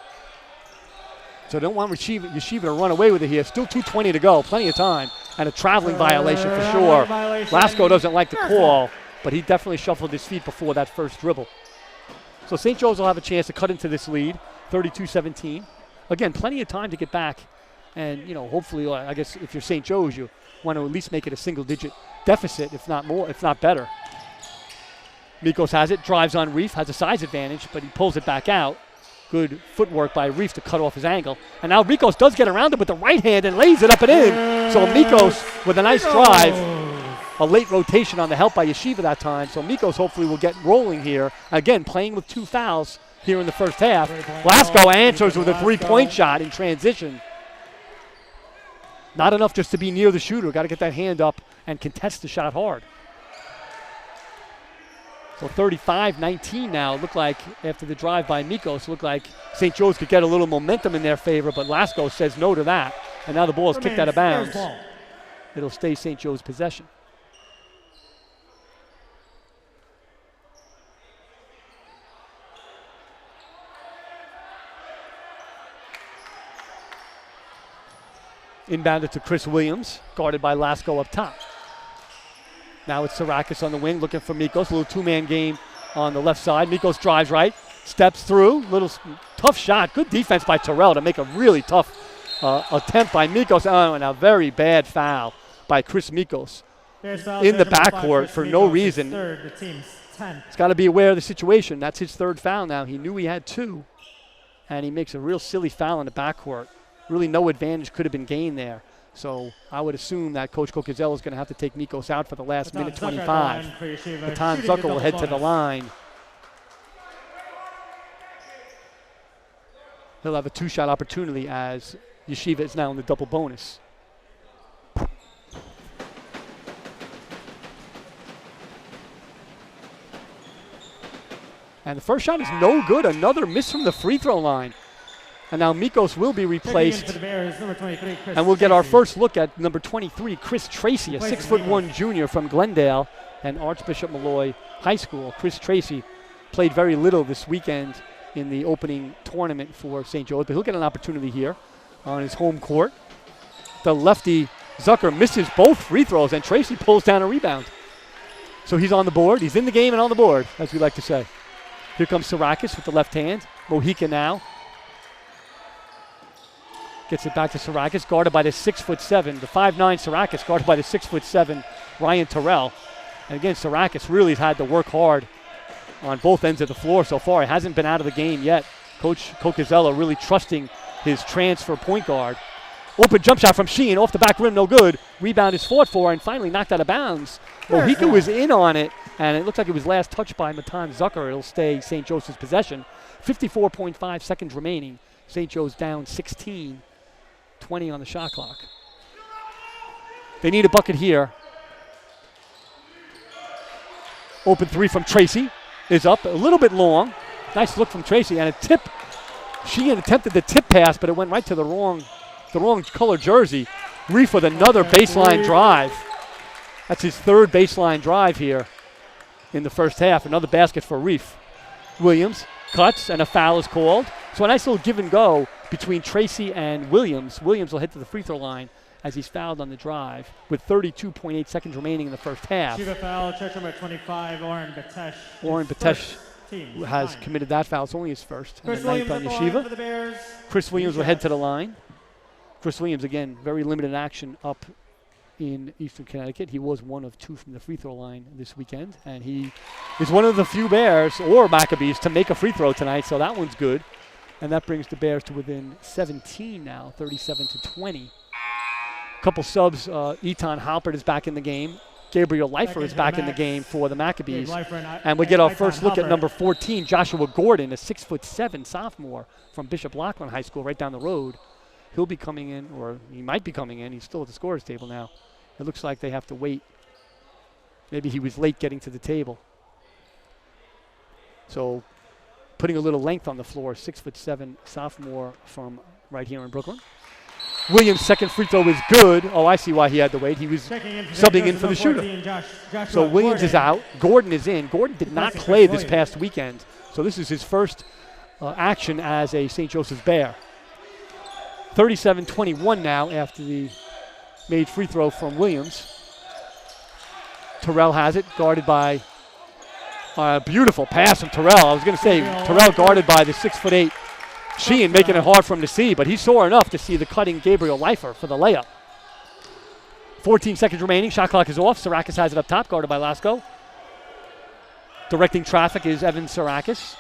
So don't want Yeshiva to run away with it here. Still 2:20 to go, plenty of time. And a traveling violation for sure. Lasko doesn't like the call, but he definitely shuffled his feet before that first dribble. So St. Joe's will have a chance to cut into this lead, 32-17. Again, plenty of time to get back. And, hopefully, I guess if you're St. Joe's, you want to at least make it a single-digit deficit, if not more, if not better. Mikos has it, drives on Reef, has a size advantage, but he pulls it back out. Good footwork by Reef to cut off his angle. And now Mikos does get around it with the right hand and lays it up and in. So Mikos with a nice drive. A late rotation on the help by Yeshiva that time. So Mikos hopefully will get rolling here. Again, playing with 2 fouls here in the first half. Lasko answers with a 3-point shot in transition. Not enough just to be near the shooter. Got to get that hand up and contest the shot hard. So 35-19 now. Looked like after the drive by Mikos, looked like St. Joe's could get a little momentum in their favor, but Lasko says no to that. And now the ball is kicked out of bounds. It'll stay St. Joe's possession. Inbounded to Chris Williams, guarded by Lasko up top. Now it's Sarakis on the wing looking for Mikos. A little 2-man game on the left side. Mikos drives right, steps through. Little tough shot. Good defense by Terrell to make a really tough attempt by Mikos. Oh, and a very bad foul by Chris Mikos in the backcourt for no reason. He's got to be aware of the situation. That's his 3rd foul now. He knew he had 2, and he makes a real silly foul in the backcourt. Really no advantage could have been gained there. So I would assume that Coach Kokazella is going to have to take Mikos out for the last minute 25. Matan Zucker will head to the line. He'll have a 2-shot opportunity as Yeshiva is now in the double bonus. And the first shot is no good. Another miss from the free throw line. And now Mikos will be replaced. And we'll get our first look at number 23, Chris Tracy, a 6'1" junior from Glendale and Archbishop Malloy High School. Chris Tracy played very little this weekend in the opening tournament for St. Joe's, but he'll get an opportunity here on his home court. The lefty Zucker misses both free throws, and Tracy pulls down a rebound. So he's on the board. He's in the game and on the board, as we like to say. Here comes Sarakis with the left hand. Mojica now. Gets it back to Sarakis, guarded by the 6'7", the 5'9" Sarakis, guarded by the 6'7" Ryan Terrell. And again, Sarakis really has had to work hard on both ends of the floor so far. He hasn't been out of the game yet. Coach Kokazella really trusting his transfer point guard. Open jump shot from Sheen, off the back rim, no good. Rebound is fought for and finally knocked out of bounds. Mojica was in on it, and it looks like it was last touched by Matan Zucker. It'll stay St. Joseph's possession. 54.5 seconds remaining. St. Joe's down 16. 20 on the shot clock. They need a bucket here. Open 3 from Tracy is up a little bit long. Nice look from Tracy and a tip. Sheehan attempted the tip pass, but it went right to the wrong color jersey. Reef with another baseline drive. That's his 3rd baseline drive here in the first half. Another basket for Reef. Williams cuts and a foul is called. So a nice little give and go between Tracy and Williams. Williams will head to the free throw line as he's fouled on the drive with 32.8 seconds remaining in the first half. Yeshiva foul, check number 25, Oren Batesh. Oren Batesh has committed that foul. It's only his first. Chris and the ninth Williams on at the line for the Yeshiva. Bears. Chris Williams will head to the line. Chris Williams, again, very limited action up in Eastern Connecticut. He was 1 of 2 from the free throw line this weekend, and he is one of the few Bears or Maccabees to make a free throw tonight, so that one's good. And that brings the Bears to within 17 now, 37-20. Couple subs, Etan Halpert is back in the game. Gabriel Leifer is back in the game for the Maccabees. And we get our first look at number 14, Joshua Gordon, a 6'7" sophomore from Bishop Lachlan High School right down the road. He'll be coming in, or he might be coming in. He's still at the scorer's table now. It looks like they have to wait. Maybe he was late getting to the table. So putting a little length on the floor, 6'7" sophomore from right here in Brooklyn. Williams' second free throw is good. Oh, I see why he had to wait. He was subbing in for the shooter. So Williams is out. Gordon is in. Gordon did not play this past weekend. So this is his first action as a St. Joseph's Bear. 37-21 now after the made free throw from Williams. Terrell has it, guarded by a beautiful pass from Terrell. I was going to say Terrell guarded by the 6'8" Sheehan, making it hard for him to see, but he saw enough to see the cutting Gabriel Leifer for the layup. 14 seconds remaining. Shot clock is off. Sarakis has it up top, guarded by Lasko. Directing traffic is Evan Sarakis.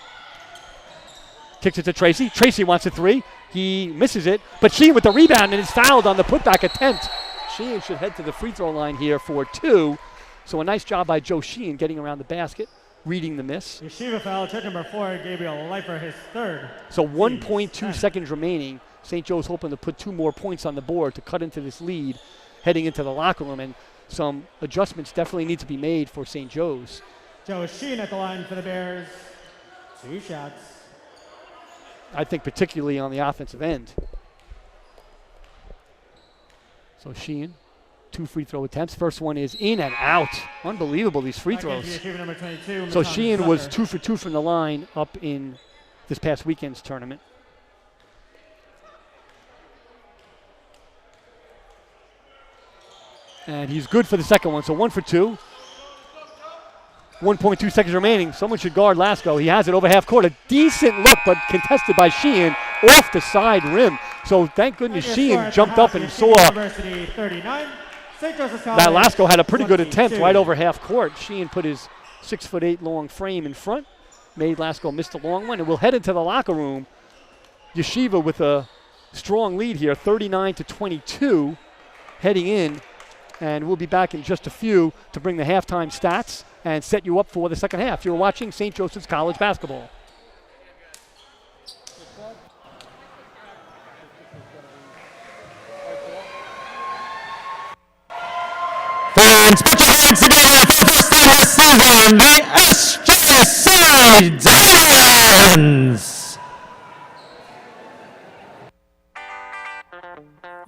Kicks it to Tracy. Tracy wants a three. He misses it, but Sheehan with the rebound and is fouled on the putback attempt. Sheehan should head to the free throw line here for 2. So a nice job by Joe Sheehan getting around the basket, reading the miss. Yeshiva foul, check number 4, Gabriel Leifer, his third. So 1.2 seconds remaining. St. Joe's hoping to put 2 more points on the board to cut into this lead heading into the locker room, and some adjustments definitely need to be made for St. Joe's. Joe Sheehan at the line for the Bears. 2 shots. I think particularly on the offensive end. So Sheehan, 2 free throw attempts. First one is in and out. Unbelievable, these free throws. Number 22, so Sheehan was 2 for 2 from the line up in this past weekend's tournament. And he's good for the second one, so 1 for 2. 1.2 seconds remaining. Someone should guard Lasko. He has it over half court. A decent look, but contested by Sheehan off the side rim. So thank goodness Sheehan jumped up and saw University 39. that Lasko had a pretty good attempt right over half court. Sheehan put his 6'8" long frame in front, made Lasko miss the long one, and we'll head into the locker room. Yeshiva with a strong lead here, 39-22, heading in, and we'll be back in just a few to bring the halftime stats and set you up for the second half. You're watching St. Joseph's College basketball. Fans, put your hands together for the first time this season, the SJC Diamonds!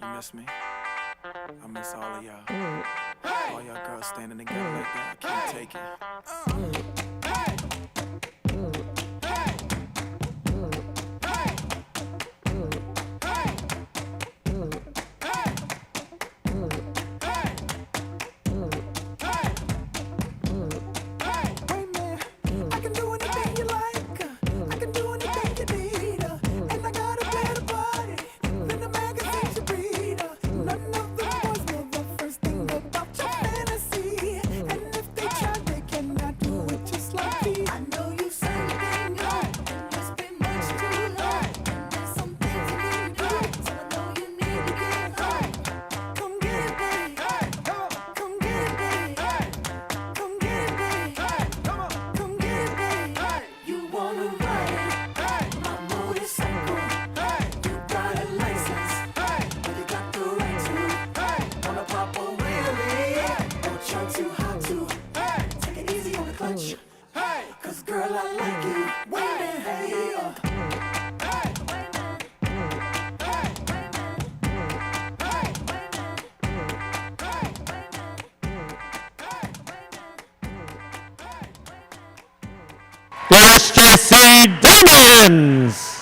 You miss me? I miss all of y'all. All y'all girls standing together like that. I can't take it. The SJC Diamonds!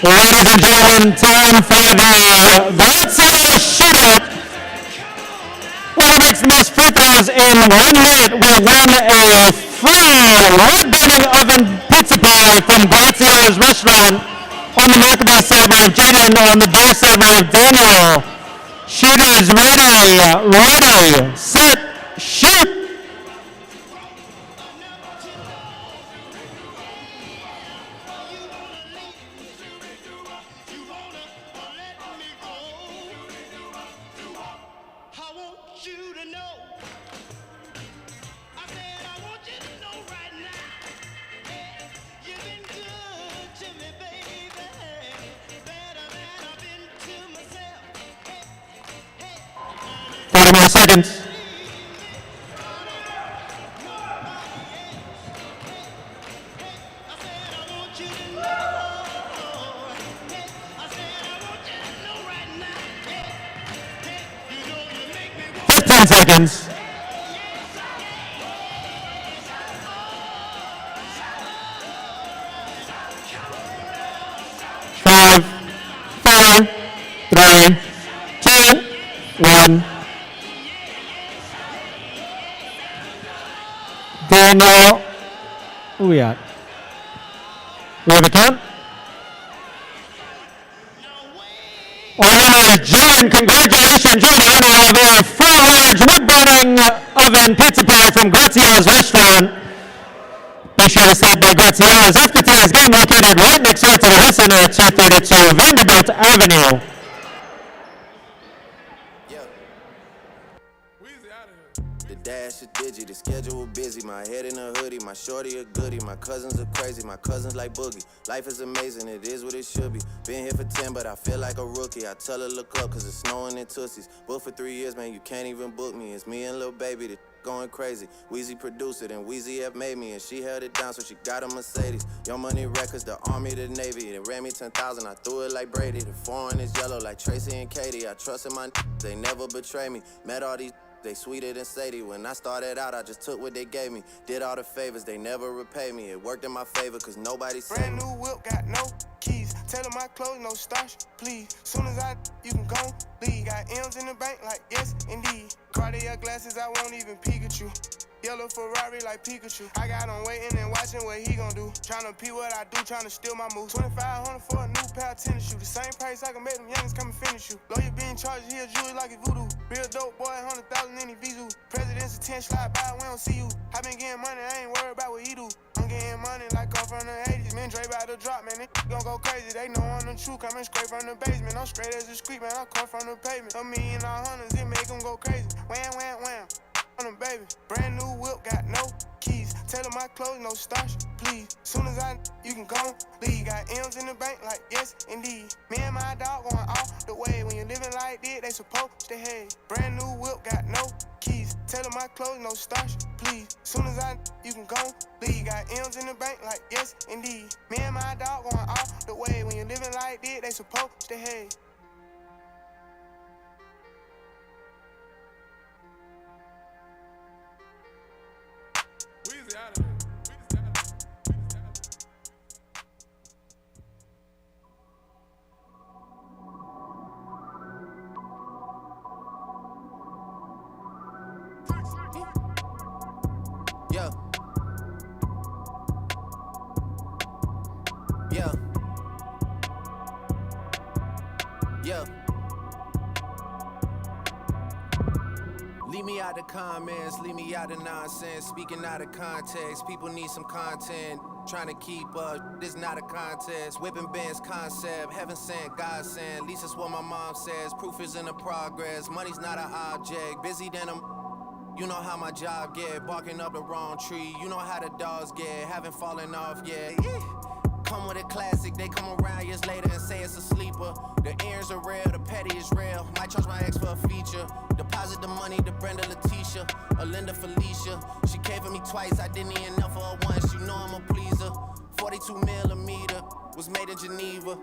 Ladies and gentlemen, time for the Grazia shootout. Whoever makes the most free throws in 1 minute will win a free wood-burning oven pizza pie from Grazio's restaurant. On the Maccabee side, we have Jaden. On the Bear side, we have Daniel. Shooters ready, set, shoot. More seconds. Seconds. 5, 4, 3, 2, 1. Daniel, who we at? We have a count? Honor Jen, congratulations, you're the winner of a full large wood-burning oven pizza pie from Grazio's restaurant. Be sure to stop by Grazio's after today's game, located right next door to the Hess Center at 232 Vanderbilt Avenue. The dash is digi, the schedule busy. My head in a hoodie, my shorty a goodie. My cousins are crazy, my cousins like boogie. Life is amazing, it is what it should be. Been here for 10, but I feel like a rookie. I tell her look up, cause it's snowing in Tootsies. Booked for 3 years, man, you can't even book me. It's me and Lil Baby, the going crazy. Weezy produced it, and Weezy F made me, and she held it down, so she got a Mercedes. Young Money Records, the Army, the Navy. They ran me 10,000, I threw it like Brady. The foreign is yellow like Tracy and Katie. I trusted my they never betray me. Met all these they sweeter than Sadie. When I started out, I just took what they gave me. Did all the favors, they never repay me. It worked in my favor, cause nobody saved me. Brand new whip, got no keys. Tell my clothes, no starch, please. Soon as you can go, leave. Got M's in the bank, like yes, indeed. Cartier glasses, I won't even peek at you. Yellow Ferrari like Pikachu. I got him waiting and watching what he gon' do. Tryna pee what I do, tryna steal my moves. 2,500 for a new pair of tennis shoes. The same price I can make them youngins come and finish you. Lawyer being charged, he a jewelry like a voodoo. Real dope boy, 100,000 in his Vizu. President's 10 slide by, we don't see you. I been getting money, I ain't worried about what he do. I'm getting money like I'm from the 80s. Man, Dre about to drop, man, they gon' go crazy. They know I'm the truth, coming straight from the basement. I'm straight as a street, man, I come from the pavement. A million all hundreds, it make them go crazy. Wham, wham, wham. On them, baby. Brand new whip, got no keys. Tell my clothes, no starch, please. Soon as you can go, leave. Got M's in the bank, like yes, indeed. Me and my dog going all the way. When you're living like this, they supposed to hate. Brand new whip, got no keys. Tell my clothes, no starch, please. Soon as you can go, leave. Got M's in the bank, like yes, indeed. Me and my dog going all the way. When you're living like this, they supposed to hate. Weezy out of here. Yeah. Yeah. Yeah. Leave me out the comments, leave me out the nonsense. Speaking out of context, people need some content. Trying to keep up, this not a contest. Whipping bands concept, heaven sent, God sent. At least that's what my mom says. Proof is in the progress, money's not an object. Busy than you know how my job get, barking up the wrong tree. You know how the dogs get, haven't fallen off yet. Come with a classic, they come around years later and say it's a sleeper. The earrings are real, the petty is real. Might charge my ex for a feature. Deposit the money to Brenda Letitia, or Linda Felicia. She came for me twice, I didn't even know for her once. You know I'm a pleaser. 42 millimeter, was made in Geneva.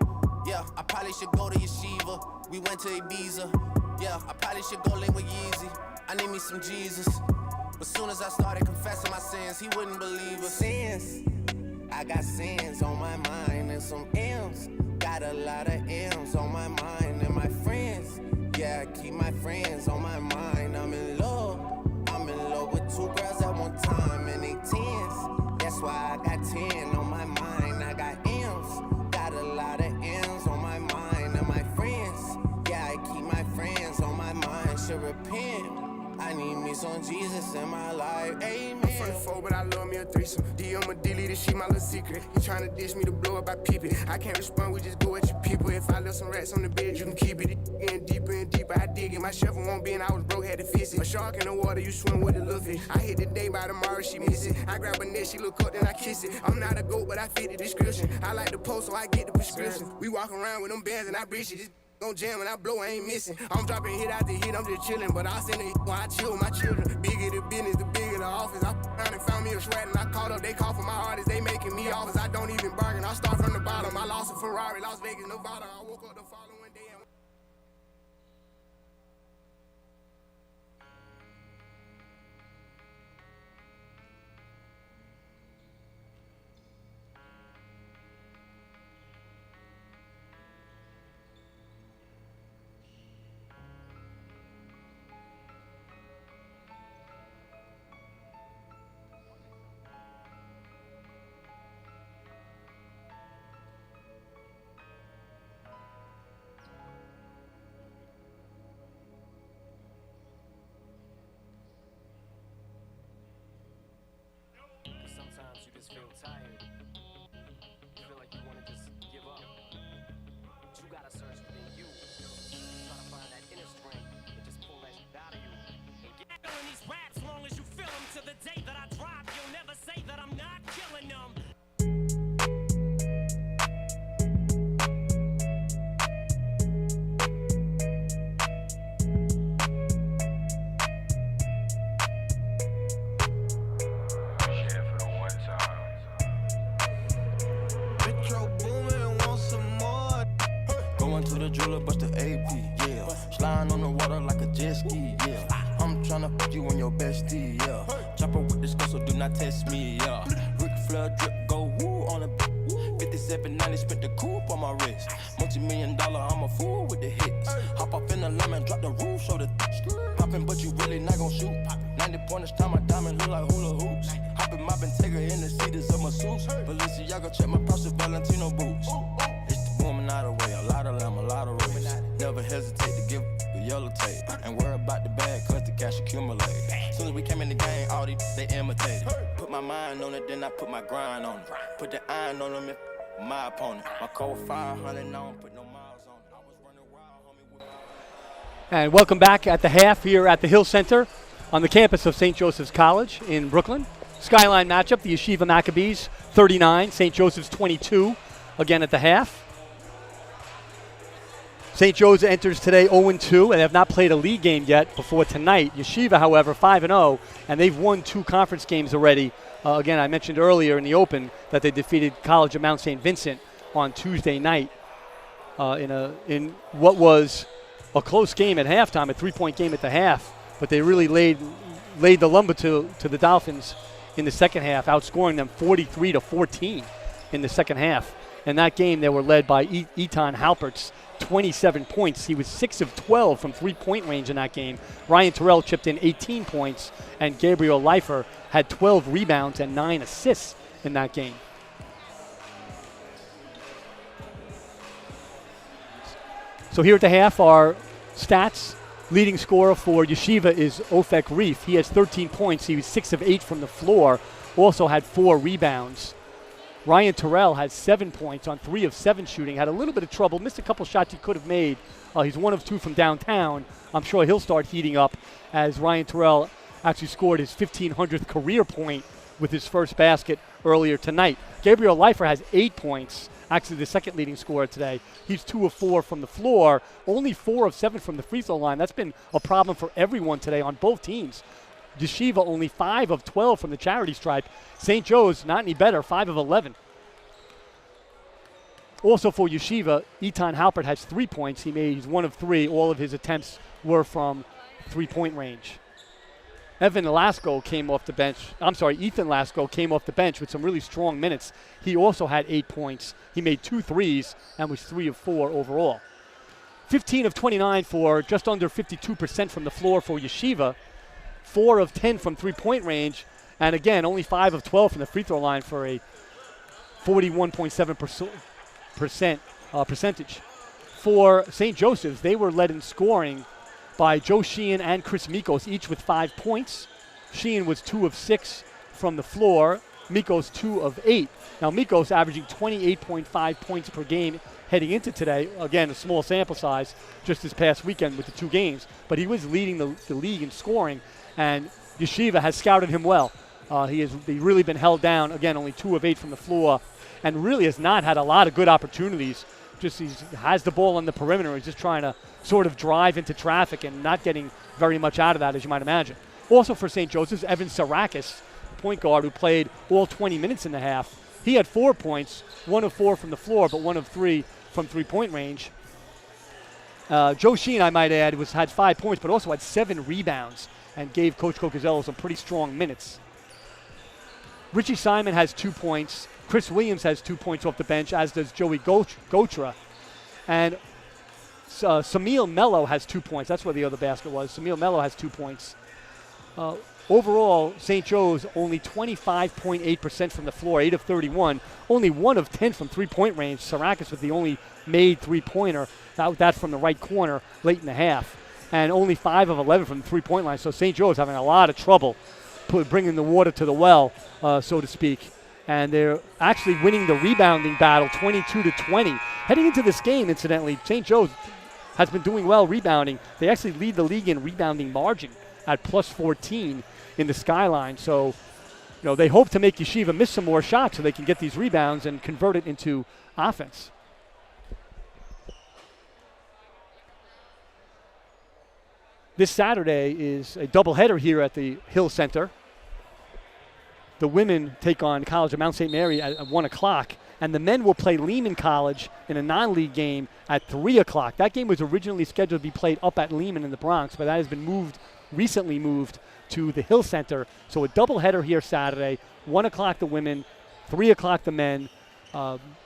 Yeah, I probably should go to Yeshiva. We went to Ibiza. Yeah, I probably should go link with Yeezy. I need me some Jesus. But soon as I started confessing my sins, he wouldn't believe us. Sins. I I got sins on my mind and some M's. Got a lot of M's on my mind and my friends. Yeah, I keep my friends on my mind. I'm in love with 2 girls at one time and they 10s. That's why I got 10 on my mind. I got M's. Got a lot of M's on my mind and my friends. Yeah, I keep my friends on my mind. Should repent. I need me some Jesus in my life, amen. I'm from the 4, but I love me a threesome. DM a delete this shit, my little secret. You tryna dish me to blow up, I peep it. I can't respond, we just go at your people. If I left some rats on the bed, you can keep it. Getting deeper and deeper, I dig it. My shovel won't be, and I was broke, had to fix it. A shark in the water, you swim with a little fish. I hit the day, by tomorrow she miss it. I grab her neck, she look up, then I kiss it. I'm not a goat, but I fit the description. I like the post, so I get the prescription. We walk around with them bands and I breach it. Gon' jam and I blow, I ain't missing. I'm dropping hit after hit, I'm just chillin'. But I send it while I chill with my children. Bigger the business, the bigger the office. I around and found me a sweat and I called up. They call for my artists, they making me offers. I don't even bargain, I start from the bottom. I lost a Ferrari, Las Vegas, Nevada. I woke up the following day and sometimes you just feel tired. You feel like you wanna just give up. But you gotta search within you. Try to find that inner strength and just pull that shit out of you. And get Feeling these raps long as you feel them. To the day that I drop, you'll never say that I'm not killing them. Metro booming, want some more. Going to the jeweler, bust the AP, yeah. Sliding on the water like a jet ski, yeah. I'm tryna put you on your bestie, yeah. Chopper with this gun, so do not test me, yeah. Ric Flair drip, go woo on a 5790, spent the coupe on my wrist. Multi-million-dollar, I'm a fool with the hits. Hop off in the lemon, drop the roof, show the hopping, but you really not gon' shoot. 90 pointers, time my diamond look like hula hoops. Hopping, mopping, take her in the seats of my suits. Balenciaga, check my purse with Valentino boots. It's the woman out of way, a lot of lamb, a lot of race. Never hesitate to give the yellow tape. Ain't worry about the bag, cause the cash accumulate. Soon as we came in the game, all these, they imitated. Put my mind on it, then I put my grind on it. Put the iron on them if my opponent. My code 500, I don't put no miles on it. I was running wild, homie, with my... And welcome back at the half here at the Hill Center on the campus of St. Joseph's College in Brooklyn. Skyline matchup, the Yeshiva Maccabees 39, St. Joseph's 22, again at the half. St. Joe's enters today 0-2 and have not played a league game yet before tonight. Yeshiva, however, 5-0, and they've won 2 conference games already. Again, I mentioned earlier in the open that they defeated College of Mount St. Vincent on Tuesday night in what was a close game at halftime, a 3-point game at the half, but they really laid the lumber to the Dolphins in the second half, outscoring them 43-14 in the second half. In that game, they were led by Eitan Halpert's 27 points. He was 6 of 12 from three-point range in that game. Ryan Terrell chipped in 18 points, and Gabriel Leifer had 12 rebounds and 9 assists in that game. So here at the half are stats. Leading scorer for Yeshiva is Ofek Reif. He has 13 points. He was 6 of 8 from the floor. Also had 4 rebounds. Ryan Terrell has 7 points on 3 of 7 shooting. Had a little bit of trouble. Missed a couple shots he could have made. He's 1 of 2 from downtown. I'm sure he'll start heating up as Ryan Terrell actually scored his 1,500th career point with his first basket earlier tonight. Gabriel Leifer has 8 points. Actually, the second leading scorer today. He's 2 of 4 from the floor. Only 4 of 7 from the free throw line. That's been a problem for everyone today on both teams. Yeshiva only 5 of 12 from the charity stripe. St. Joe's not any better, 5 of 11. Also for Yeshiva, Eitan Halpert has 3 points. He's 1 of 3. All of his attempts were from three-point range. Ethan Lasco came off the bench with some really strong minutes. He also had 8 points. He made 2 threes and was 3 of 4 overall. 15 of 29 for just under 52% from the floor for Yeshiva. 4 of 10 from three-point range. And again, only 5 of 12 from the free throw line for a 41.7% percentage. For St. Joseph's, they were led in scoring by Joe Sheehan and Chris Mikos, each with 5 points. Sheehan was 2 of 6 from the floor. Mikos 2 of 8. Now Mikos averaging 28.5 points per game heading into today. Again, a small sample size just this past weekend with the 2 games. But he was leading the league in scoring, and Yeshiva has scouted him well. He's really been held down. Again, only 2 of 8 from the floor, and really has not had a lot of good opportunities. Just he has the ball on the perimeter. He's just trying to sort of drive into traffic and not getting very much out of that, as you might imagine. Also for St. Joseph's, Evan Sarakis, point guard who played all 20 minutes in the half. He had 4 points, 1 of 4 from the floor, but 1 of 3 from three-point range. Joe Sheehan, I might add, had 5 points, but also had 7 rebounds and gave Coach Cocazello some pretty strong minutes. Richie Simon has 2 points. Chris Williams has 2 points off the bench, as does Joey Gotra. And Samil Mello has 2 points. That's where the other basket was. Samil Mello has 2 points. Overall, St. Joe's only 25.8% from the floor, 8 of 31. Only 1 of 10 from three-point range. Sarakis with the only made three-pointer. That from the right corner late in the half. And only 5 of 11 from the three-point line. So St. Joe's having a lot of trouble bringing the water to the well, so to speak. And they're actually winning the rebounding battle 22-20. Heading into this game, incidentally, St. Joe's has been doing well rebounding. They actually lead the league in rebounding margin at plus 14 in the Skyline. So, they hope to make Yeshiva miss some more shots so they can get these rebounds and convert it into offense. This Saturday is a doubleheader here at the Hill Center. The women take on College of Mount St. Mary at 1 o'clock, and the men will play Lehman College in a non-league game at 3 o'clock. That game was originally scheduled to be played up at Lehman in the Bronx, but that has been recently moved to the Hill Center. So a doubleheader here Saturday, 1 o'clock the women, 3 o'clock the men,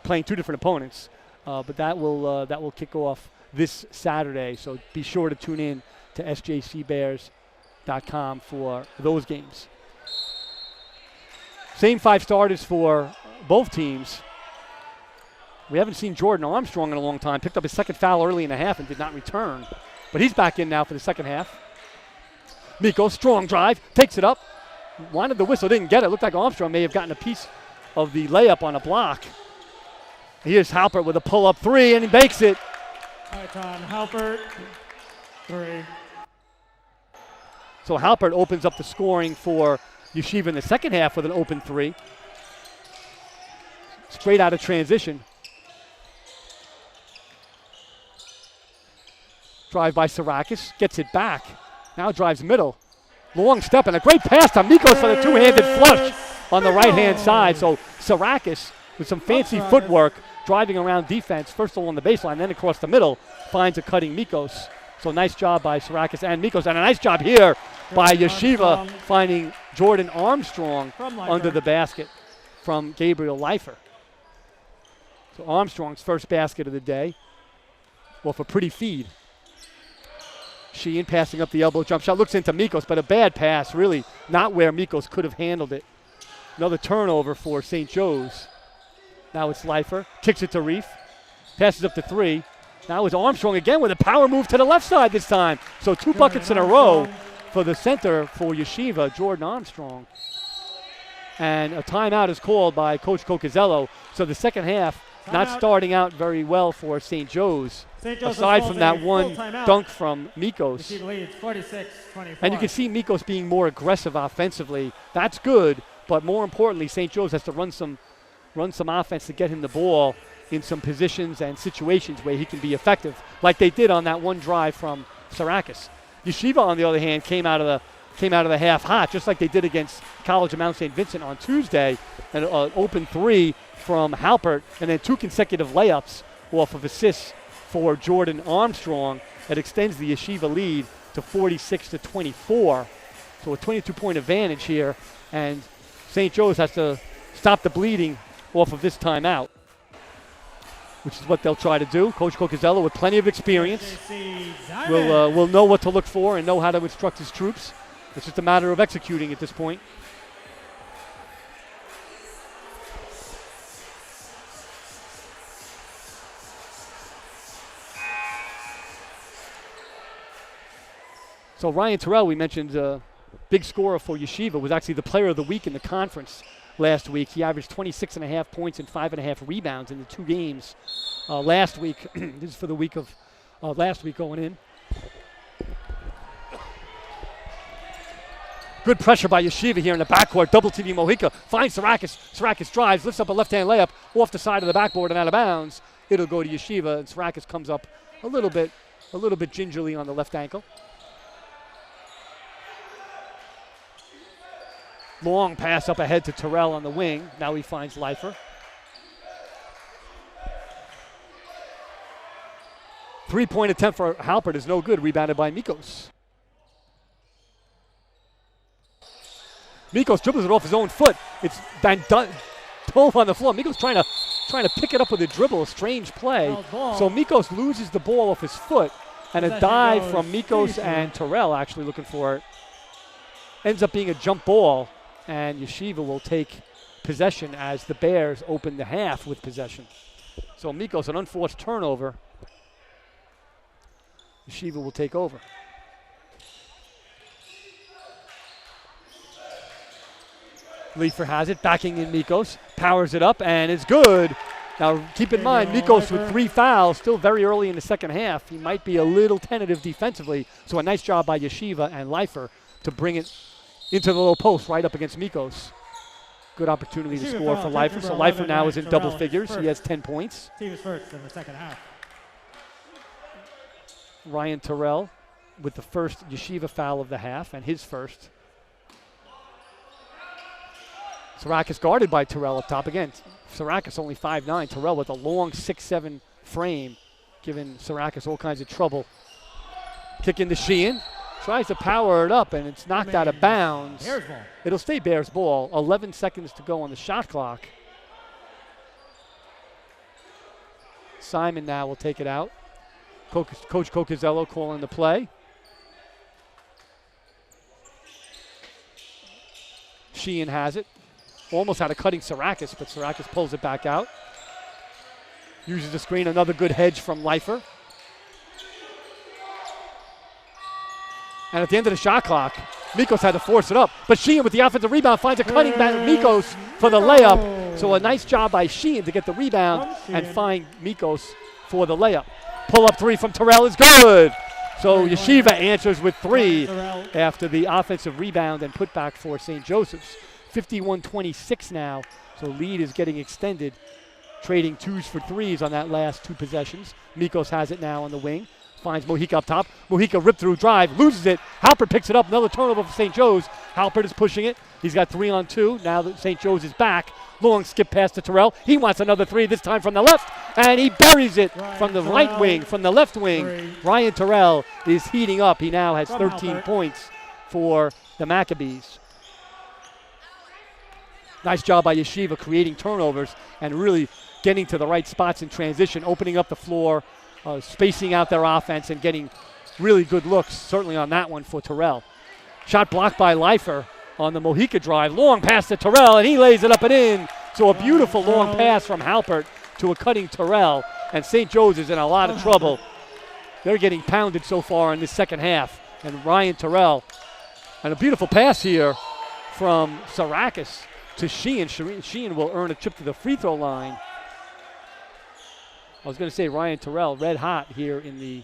playing 2 different opponents. But that will kick off this Saturday, so be sure to tune in to sjcbears.com for those games. Same 5 starters for both teams. We haven't seen Jordan Armstrong in a long time. Picked up his second foul early in the half and did not return. But he's back in now for the second half. Miko, strong drive, takes it up. Wanted the whistle, didn't get it. Looked like Armstrong may have gotten a piece of the layup on a block. Here's Halpert with a pull-up 3, and he makes it. Aitan Halpert, 3. So Halpert opens up the scoring for Yeshiva in the second half with an open 3. Straight out of transition. Drive by Sarakis, gets it back. Now drives middle. Long step and a great pass to Mikos for the two-handed flush on the right-hand side. So Sarakis with some fancy footwork, driving around defense, first along the baseline, then across the middle, finds a cutting Mikos. So nice job by Sarakis and Mikos, and a nice job here by Yeshiva finding Jordan Armstrong under the basket from Gabriel Leifer. So Armstrong's first basket of the day. Off a pretty feed. Sheehan passing up the elbow jump shot. Looks into Mikos, but a bad pass. Really not where Mikos could have handled it. Another turnover for St. Joe's. Now it's Leifer. Kicks it to Reef. Passes up to 3. Now it's Armstrong again with a power move to the left side this time. So 2 buckets in a row for the center for Yeshiva, Jordan Armstrong. And a timeout is called by Coach Cocazello. So the second half not starting out very well for St. Joe's. Aside from that one dunk from Mikos. Yeshiva leads 46-24. And you can see Mikos being more aggressive offensively. That's good, but more importantly, St. Joe's has to run some offense to get him the ball in some positions and situations where he can be effective, like they did on that one drive from Sarakis. Yeshiva, on the other hand, came out of the half hot, just like they did against College of Mount St. Vincent on Tuesday. An open 3 from Halpert, and then 2 consecutive layups off of assists for Jordan Armstrong. That extends the Yeshiva lead to 46-24. So a 22-point advantage here, and St. Joe's has to stop the bleeding off of this timeout, which is what they'll try to do. Coach Cocazello, with plenty of experience, will know what to look for and know how to instruct his troops. It's just a matter of executing at this point. So Ryan Terrell, we mentioned, big scorer for Yeshiva, was actually the player of the week in the conference last week. He averaged 26.5 points and 5.5 rebounds in the 2 games last week. This is for the week of last week going in. Good pressure by Yeshiva here in the backcourt. Double TV Mojica finds Sarakis. Sarakis drives, lifts up a left-hand layup off the side of the backboard and out of bounds. It'll go to Yeshiva, and Sarakis comes up a little bit gingerly on the left ankle. Long pass up ahead to Terrell on the wing. Now he finds Leifer. 3-point attempt for Halpert is no good. Rebounded by Mikos. Mikos dribbles it off his own foot. It's dove on the floor. Mikos trying to pick it up with a dribble. A strange play. So Mikos loses the ball off his foot, and a dive from Mikos and Terrell actually looking for it. Ends up being a jump ball. And Yeshiva will take possession as the Bears open the half with possession. So Mikos, an unforced turnover. Yeshiva will take over. Leifer has it, backing in Mikos, powers it up, and it's good. Now keep in mind, Mikos with 3 fouls, still very early in the second half. He might be a little tentative defensively, so a nice job by Yeshiva and Leifer to bring it into the low post right up against Mikos. Good opportunity to score for Leifer. So Leifer now is in double figures. He has 10 points. He was first in the second half. Ryan Terrell with the first Yeshiva foul of the half, and his first. Sarakis guarded by Terrell up top. Again, Sarakis only 5'9". Terrell with a long 6'7" frame, giving Sarakis all kinds of trouble. Kick into Sheehan. Tries to power it up, and it's knocked out of bounds. Bears ball. It'll stay Bears ball. 11 seconds to go on the shot clock. Simon now will take it out. Coach Cocazello calling the play. Sheehan has it. Almost had a cutting Sarakis, but Sarakis pulls it back out. Uses the screen. Another good hedge from Leifer. And at the end of the shot clock, Mikos had to force it up. But Sheehan with the offensive rebound finds a cutting back Mikos for the layup. So a nice job by Sheehan to get the rebound and find Mikos for the layup. Pull-up 3 from Terrell is good. So Yeshiva answers with 3 after the offensive rebound and putback for St. Joseph's. 51-26 now, so lead is getting extended. Trading 2s for 3s on that last 2 possessions. Mikos has it now on the wing. Finds Mojica up top. Mojica rip through drive, loses it. Halpert picks it up. Another turnover for St. Joe's. Halpert is pushing it. He's got 3 on 2. Now that St. Joe's is back. Long skip pass to Terrell. He wants another 3, this time from the left. And he buries it from the right wing, from the left wing. Ryan Terrell is heating up. He now has 13 points for the Maccabees. Nice job by Yeshiva creating turnovers and really getting to the right spots in transition, opening up the floor, spacing out their offense and getting really good looks, certainly on that one for Terrell. Shot blocked by Leifer on the Mojica drive. Long pass to Terrell, and he lays it up and in. So a beautiful long pass from Halpert to a cutting Terrell, and St. Joe's is in a lot of trouble. They're getting pounded so far in this second half. And Ryan Terrell, and a beautiful pass here from Sarakis to Sheehan. Sheehan will earn a trip to the free throw line. I was going to say Ryan Terrell, red hot here in the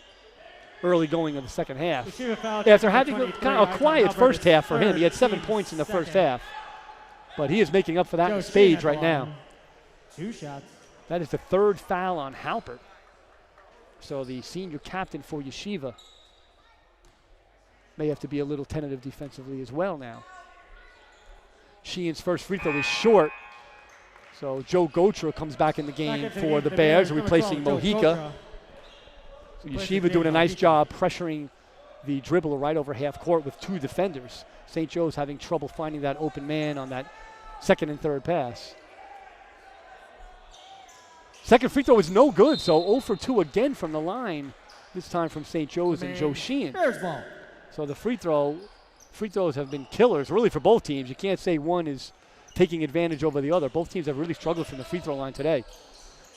early going of the second half. After having kind of a quiet first half for him, he had 7 points in the first half. But he is making up for that in spades right now. 2 shots. That is the 3rd foul on Halpert. So the senior captain for Yeshiva may have to be a little tentative defensively as well now. Sheehan's first free throw is short. So Joe Gotra comes back in the game for the Bears, replacing Mojica. So Yeshiva doing a nice job pressuring the dribbler right over half court with 2 defenders. St. Joe's having trouble finding that open man on that second and third pass. Second free throw is no good, so 0 for 2 again from the line, this time from St. Joe's and Joe Sheehan. Bears ball. So the free throws have been killers, really, for both teams. You can't say one is taking advantage over the other. Both teams have really struggled from the free throw line today.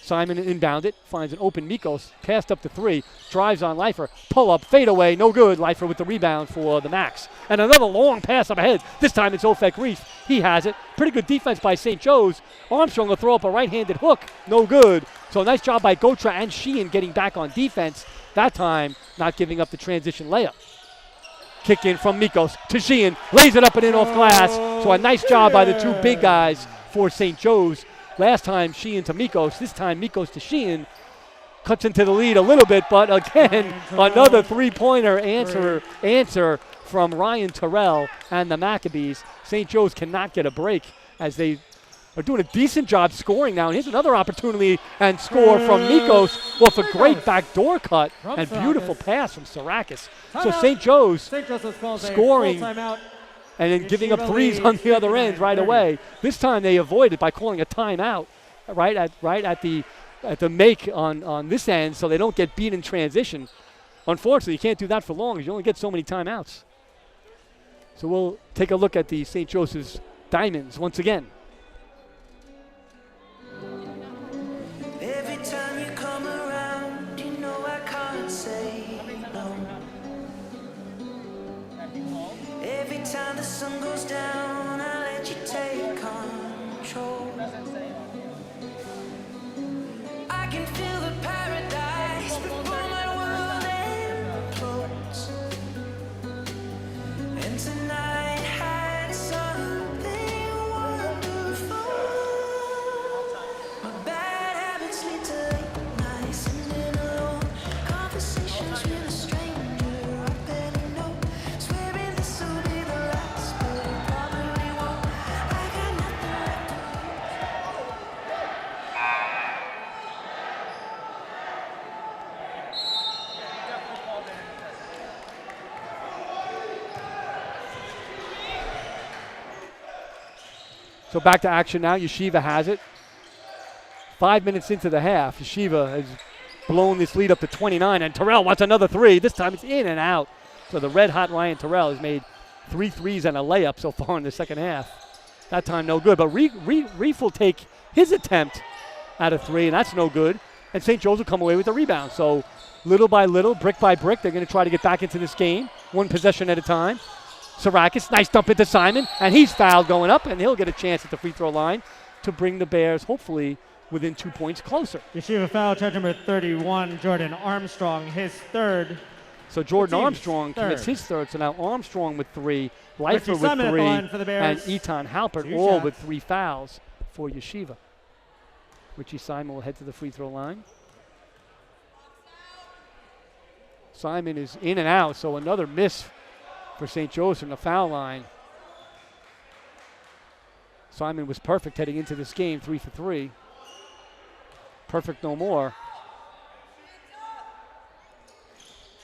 Simon inbounded, finds an open Mikos, passed up to 3, drives on Leifer, pull up, fade away, no good. Leifer with the rebound for the Max. And another long pass up ahead. This time it's Ofek Reef. He has it. Pretty good defense by St. Joe's. Armstrong will throw up a right-handed hook, no good. So nice job by Gotra and Sheehan getting back on defense. That time, not giving up the transition layup. Kick in from Mikos to Sheehan, lays it up and in off glass. So a nice job by the 2 big guys for St. Joe's. Last time Sheehan to Mikos, this time Mikos to Sheehan. Cuts into the lead a little bit, but again, another 3-pointer answer from Ryan Terrell and the Maccabees. St. Joe's cannot get a break as they are doing a decent job scoring now. And here's another opportunity and score from Mikos off a great backdoor cut and beautiful pass from Sarakis. So St. Joe's scoring and then giving up threes on the other end right away. This time they avoided by calling a timeout right at the make on this end, so they don't get beat in transition. Unfortunately, you can't do that for long because you only get so many timeouts. So we'll take a look at the St. Joseph's Diamonds once again. Every time you come around, you know I can't say no. Every time the sun goes down, I let you take control. I can feel the paradise before my world implodes. And tonight had something wonderful. My bad habits lead to late nights and alone conversations with a stranger I barely know. Swearing this will be the last, but it probably won't. I got nothing left to So back to action now. Yeshiva has it. 5 minutes into the half, Yeshiva has blown this lead up to 29, and Terrell wants another 3. This time it's in and out. So the red-hot Ryan Terrell has made 3 threes and a layup so far in the second half. That time no good, but Reef will take his attempt at a 3, and that's no good. And St. Joe's will come away with the rebound. So little by little, brick by brick, they're going to try to get back into this game, 1 possession at a time. Sarakis, nice dump into Simon, and he's fouled going up, and he'll get a chance at the free throw line to bring the Bears, hopefully, within 2 points closer. Yeshiva foul, charge number 31, Jordan Armstrong, his third. So Jordan Armstrong commits his third, so now Armstrong with 3, Leifer with 3, for the and Bears. Etan Halpert 2 all shots. with 3 fouls for Yeshiva. Richie Simon will head to the free throw line. Simon is in and out, so another miss for St. Joe's from the foul line. Simon was perfect heading into this game, 3 for 3. Perfect no more.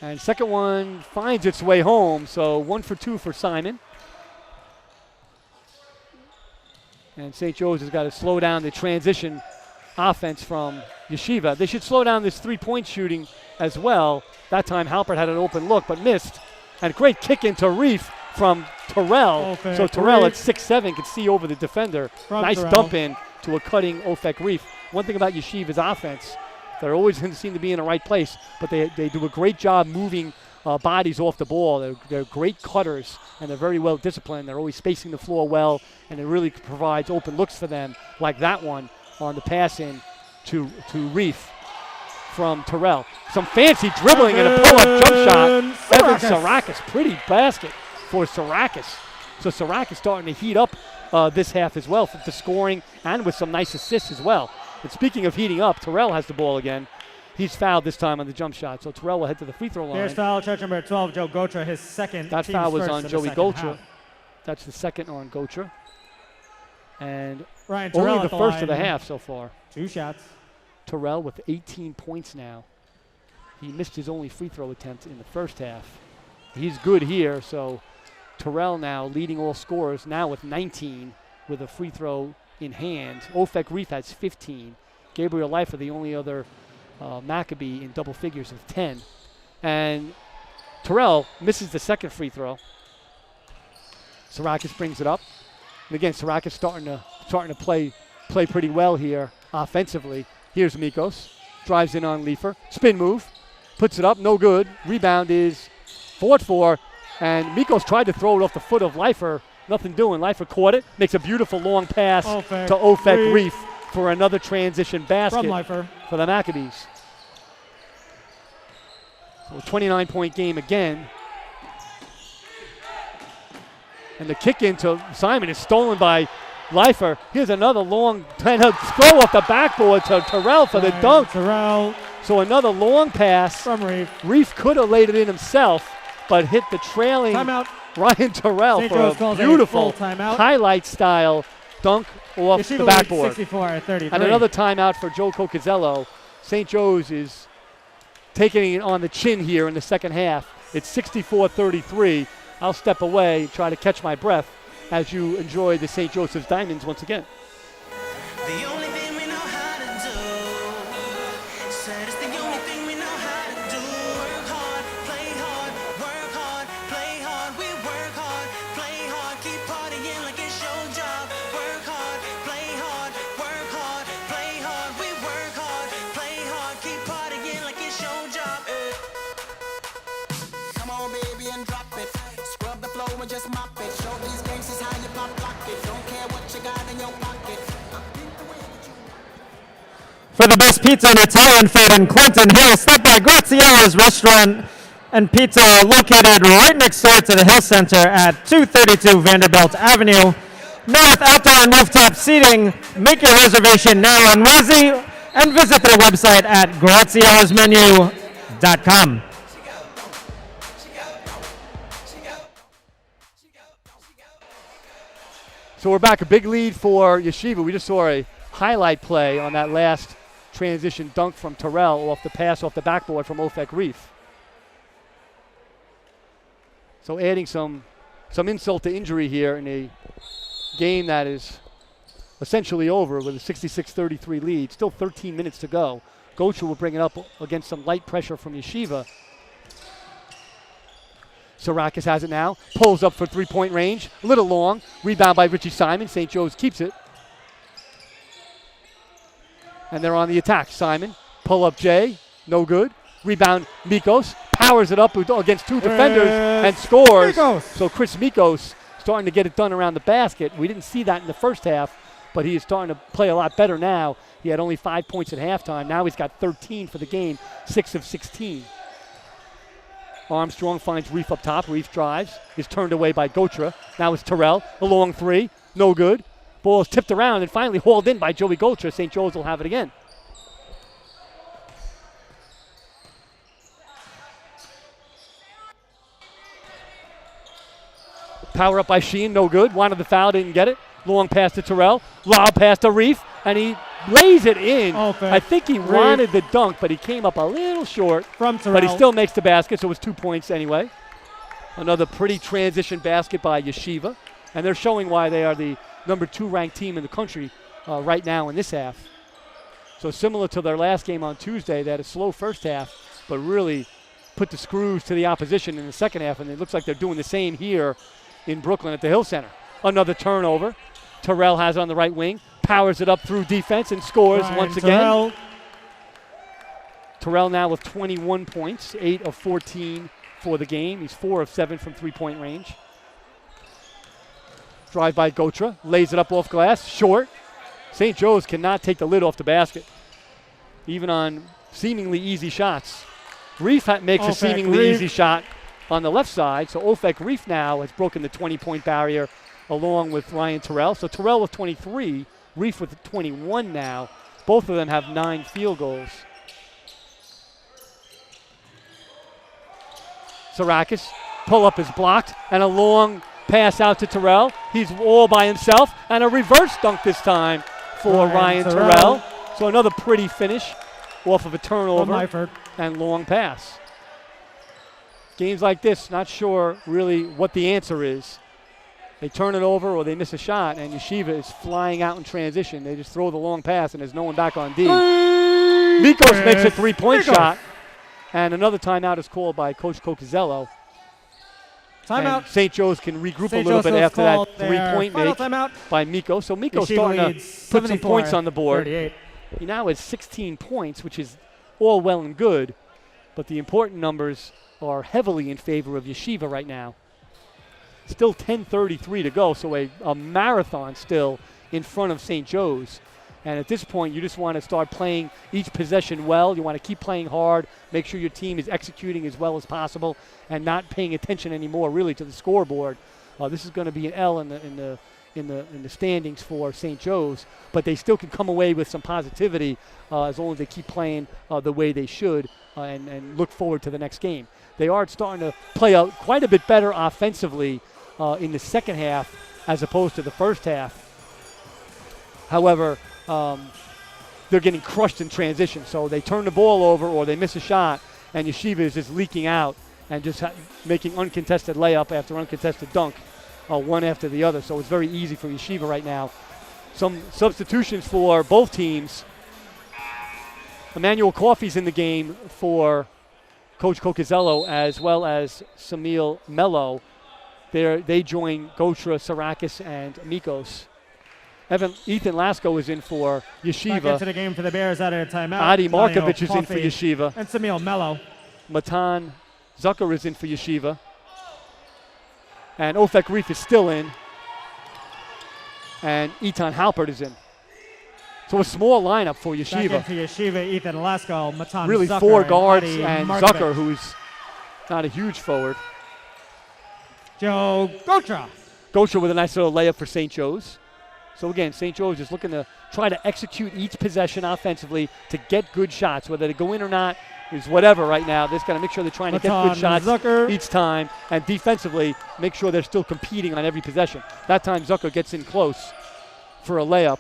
And second one finds its way home, so 1 for 2 for Simon. And St. Joe's has got to slow down the transition offense from Yeshiva. They should slow down this 3-point shooting as well. That time Halpert had an open look but missed. And great kick into Reef from Terrell. Ofek So Terrell Reef. at 6'7" could see over the defender. From Nice Terrell. dump in to a cutting Ofek Reef. One thing about Yeshiva's offense, they're always going to seem to be in the right place, but they do a great job moving bodies off the ball. They're great cutters, and they're very well disciplined. They're always spacing the floor well, and it really provides open looks for them, like that one on the pass in to Reef from Terrell. Some fancy dribbling and a pull-up jump shot. Evan Sarakis, pretty basket for Sarakis. So Sarakis starting to heat up this half as well for the scoring and with some nice assists as well. And speaking of heating up, Terrell has the ball again. He's fouled this time on the jump shot, so Terrell will head to the free throw line. Bears foul, charge number 12, Joe Gotra, his second. That team's foul was first on in the Joey second Gotra. half. That's the second on Gotra. And Ryan Terrell only at the first of the line. half so far. 2 shots. Terrell with 18 points now. He missed his only free throw attempt in the first half. He's good here, so Terrell now leading all scorers, now with 19 with a free throw in hand. Ofek Reef has 15. Gabriel Leifer, the only other Maccabee in double figures of 10. And Terrell misses the second free throw. Sarakis brings it up. And again, Sarakis starting to play pretty well here offensively. Here's Mikos. Drives in on Leifer. Spin move. Puts it up. No good. Rebound is fought for. And Mikos tried to throw it off the foot of Leifer. Nothing doing. Leifer caught it. Makes a beautiful long pass to Ofek Reef for another transition basket for the Maccabees. So a 29-point game again. And the kick into Simon is stolen by Leifer. Here's another long throw off the backboard to Terrell for the dunk. Terrell. So another long pass. From Reef. Reef could have laid it in himself, but hit the trailing Ryan Terrell for a beautiful highlight style dunk off the backboard. 64-33. And another timeout for Joe Cocazello. St. Joe's is taking it on the chin here in the second half. It's 64-33. I'll step away, try to catch my breath as you enjoy the St. Joseph's Diamonds once again. The only thing we know how to do, said it's the only thing we know how to do. Work hard, play hard, work hard, play hard. We work hard, play hard, keep partying like it's your job. Work hard, play hard, work hard, play hard. We work hard, play hard, keep partying like it's your job. Come on, baby, and drop it. Scrub the flow and just mop it. Show these gangsters how you pop lock it. Don't care what you got in your pocket. For the best pizza and Italian food in Clinton Hills, stop by Graziella's Restaurant and Pizza, located right next door to the Hill Center at 232 Vanderbilt Avenue. North outdoor and rooftop seating. Make your reservation now on Resy and visit their website at graziellasmenu.com. So we're back, a big lead for Yeshiva. We just saw a highlight play on that last transition dunk from Terrell off the pass off the backboard from Ofek Reef. So adding some insult to injury here in a game that is essentially over with a 66-33 lead. Still 13 minutes to go. Gocha will bring it up against some light pressure from Yeshiva. Sarakis has it now. Pulls up for three-point range. A little long. Rebound by Richie Simon. St. Joe's keeps it. And they're on the attack. Simon. Pull up Jay. No good. Rebound Mikos. Powers it up against two defenders and scores. Mikos. So Chris Mikos starting to get it done around the basket. We didn't see that in the first half, but he is starting to play a lot better now. He had only 5 points at halftime. Now he's got 13 for the game. 6 of 16. Armstrong finds Reef up top. Reef drives. Is turned away by Gotra. Now it's Terrell. A long three. No good. Ball is tipped around and finally hauled in by Joey Gotra. St. Joe's will have it again. Power up by Sheen. No good. Wanted the foul. Didn't get it. Long pass to Terrell. Lob pass to Reef. And he lays it in. I think he wanted the dunk, but he came up a little short. From Terrell. But he still makes the basket, so it was 2 points anyway. Another pretty transition basket by Yeshiva. And they're showing why they are the number 2 ranked team in the country right now in this half. So similar to their last game on Tuesday, they had a slow first half, but really put the screws to the opposition in the second half. And it looks like they're doing the same here in Brooklyn at the Hill Center. Another turnover. Terrell has it on the right wing. Powers it up through defense and scores once again. Terrell now with 21 points, 8 of 14 for the game. He's 4 of 7 from three-point range. Drive by Gotra, lays it up off glass, short. St. Joe's cannot take the lid off the basket, even on seemingly easy shots. Reef makes a seemingly easy shot on the left side, so Ofek Reef now has broken the 20-point barrier along with Ryan Terrell. So Terrell with 23, Reef with 21 now. Both of them have 9 field goals. Sarakis, pull up is blocked, and a long pass out to Terrell. He's all by himself, and a reverse dunk this time for Ryan Terrell. So another pretty finish off of a turnover and long pass. games like this, not sure really what the answer is. They turn it over or they miss a shot, and Yeshiva is flying out in transition. They just throw the long pass, and there's no one back on D. Mikos makes a three-point shot, and another timeout is called by Coach Cocazello. Timeout. St. Joe's can regroup a little bit after that three-point make timeout by Mikos. So Mikos Yeshiva starting to leads put some points on the board. 38. He now has 16 points, which is all well and good, but the important numbers are heavily in favor of Yeshiva right now. Still 10:33 to go, so a marathon still in front of St. Joe's. And at this point, you just want to start playing each possession well. You want to keep playing hard, make sure your team is executing as well as possible, and not paying attention anymore really to the scoreboard. This is going to be an L in the standings for St. Joe's, but they still can come away with some positivity as long as they keep playing the way they should and look forward to the next game. They are starting to play out quite a bit better offensively in the second half as opposed to the first half. However, they're getting crushed in transition, so they turn the ball over or they miss a shot, and Yeshiva is just leaking out and just making uncontested layup after uncontested dunk, one after the other. So it's very easy for Yeshiva right now. Some substitutions for both teams. Emmanuel Coffey's in the game for Coach Cocazello, as well as Samil Mello. They join Gotra, Sarakis, and Mikos. Ethan Lasko is in for Yeshiva. Back into the game for the Bears out of a timeout. Adi Markovic is in for Coffey Yeshiva. And Samil Mello. Matan Zucker is in for Yeshiva. And Ofek Reef is still in. And Etan Halpert is in. So a small lineup for Yeshiva. Back into Yeshiva, Ethan Lasko, Matan Really Zucker, four guards Adi and Markovic. Zucker, who's not a huge forward. Joe Gotra. Gotra with a nice little layup for St. Joe's. So again, St. Joe's is looking to try to execute each possession offensively to get good shots. Whether they go in or not is whatever right now. They're just got to make sure they're trying to get good shots Zucker. each time. And defensively, make sure they're still competing on every possession. That time Zucker gets in close for a layup.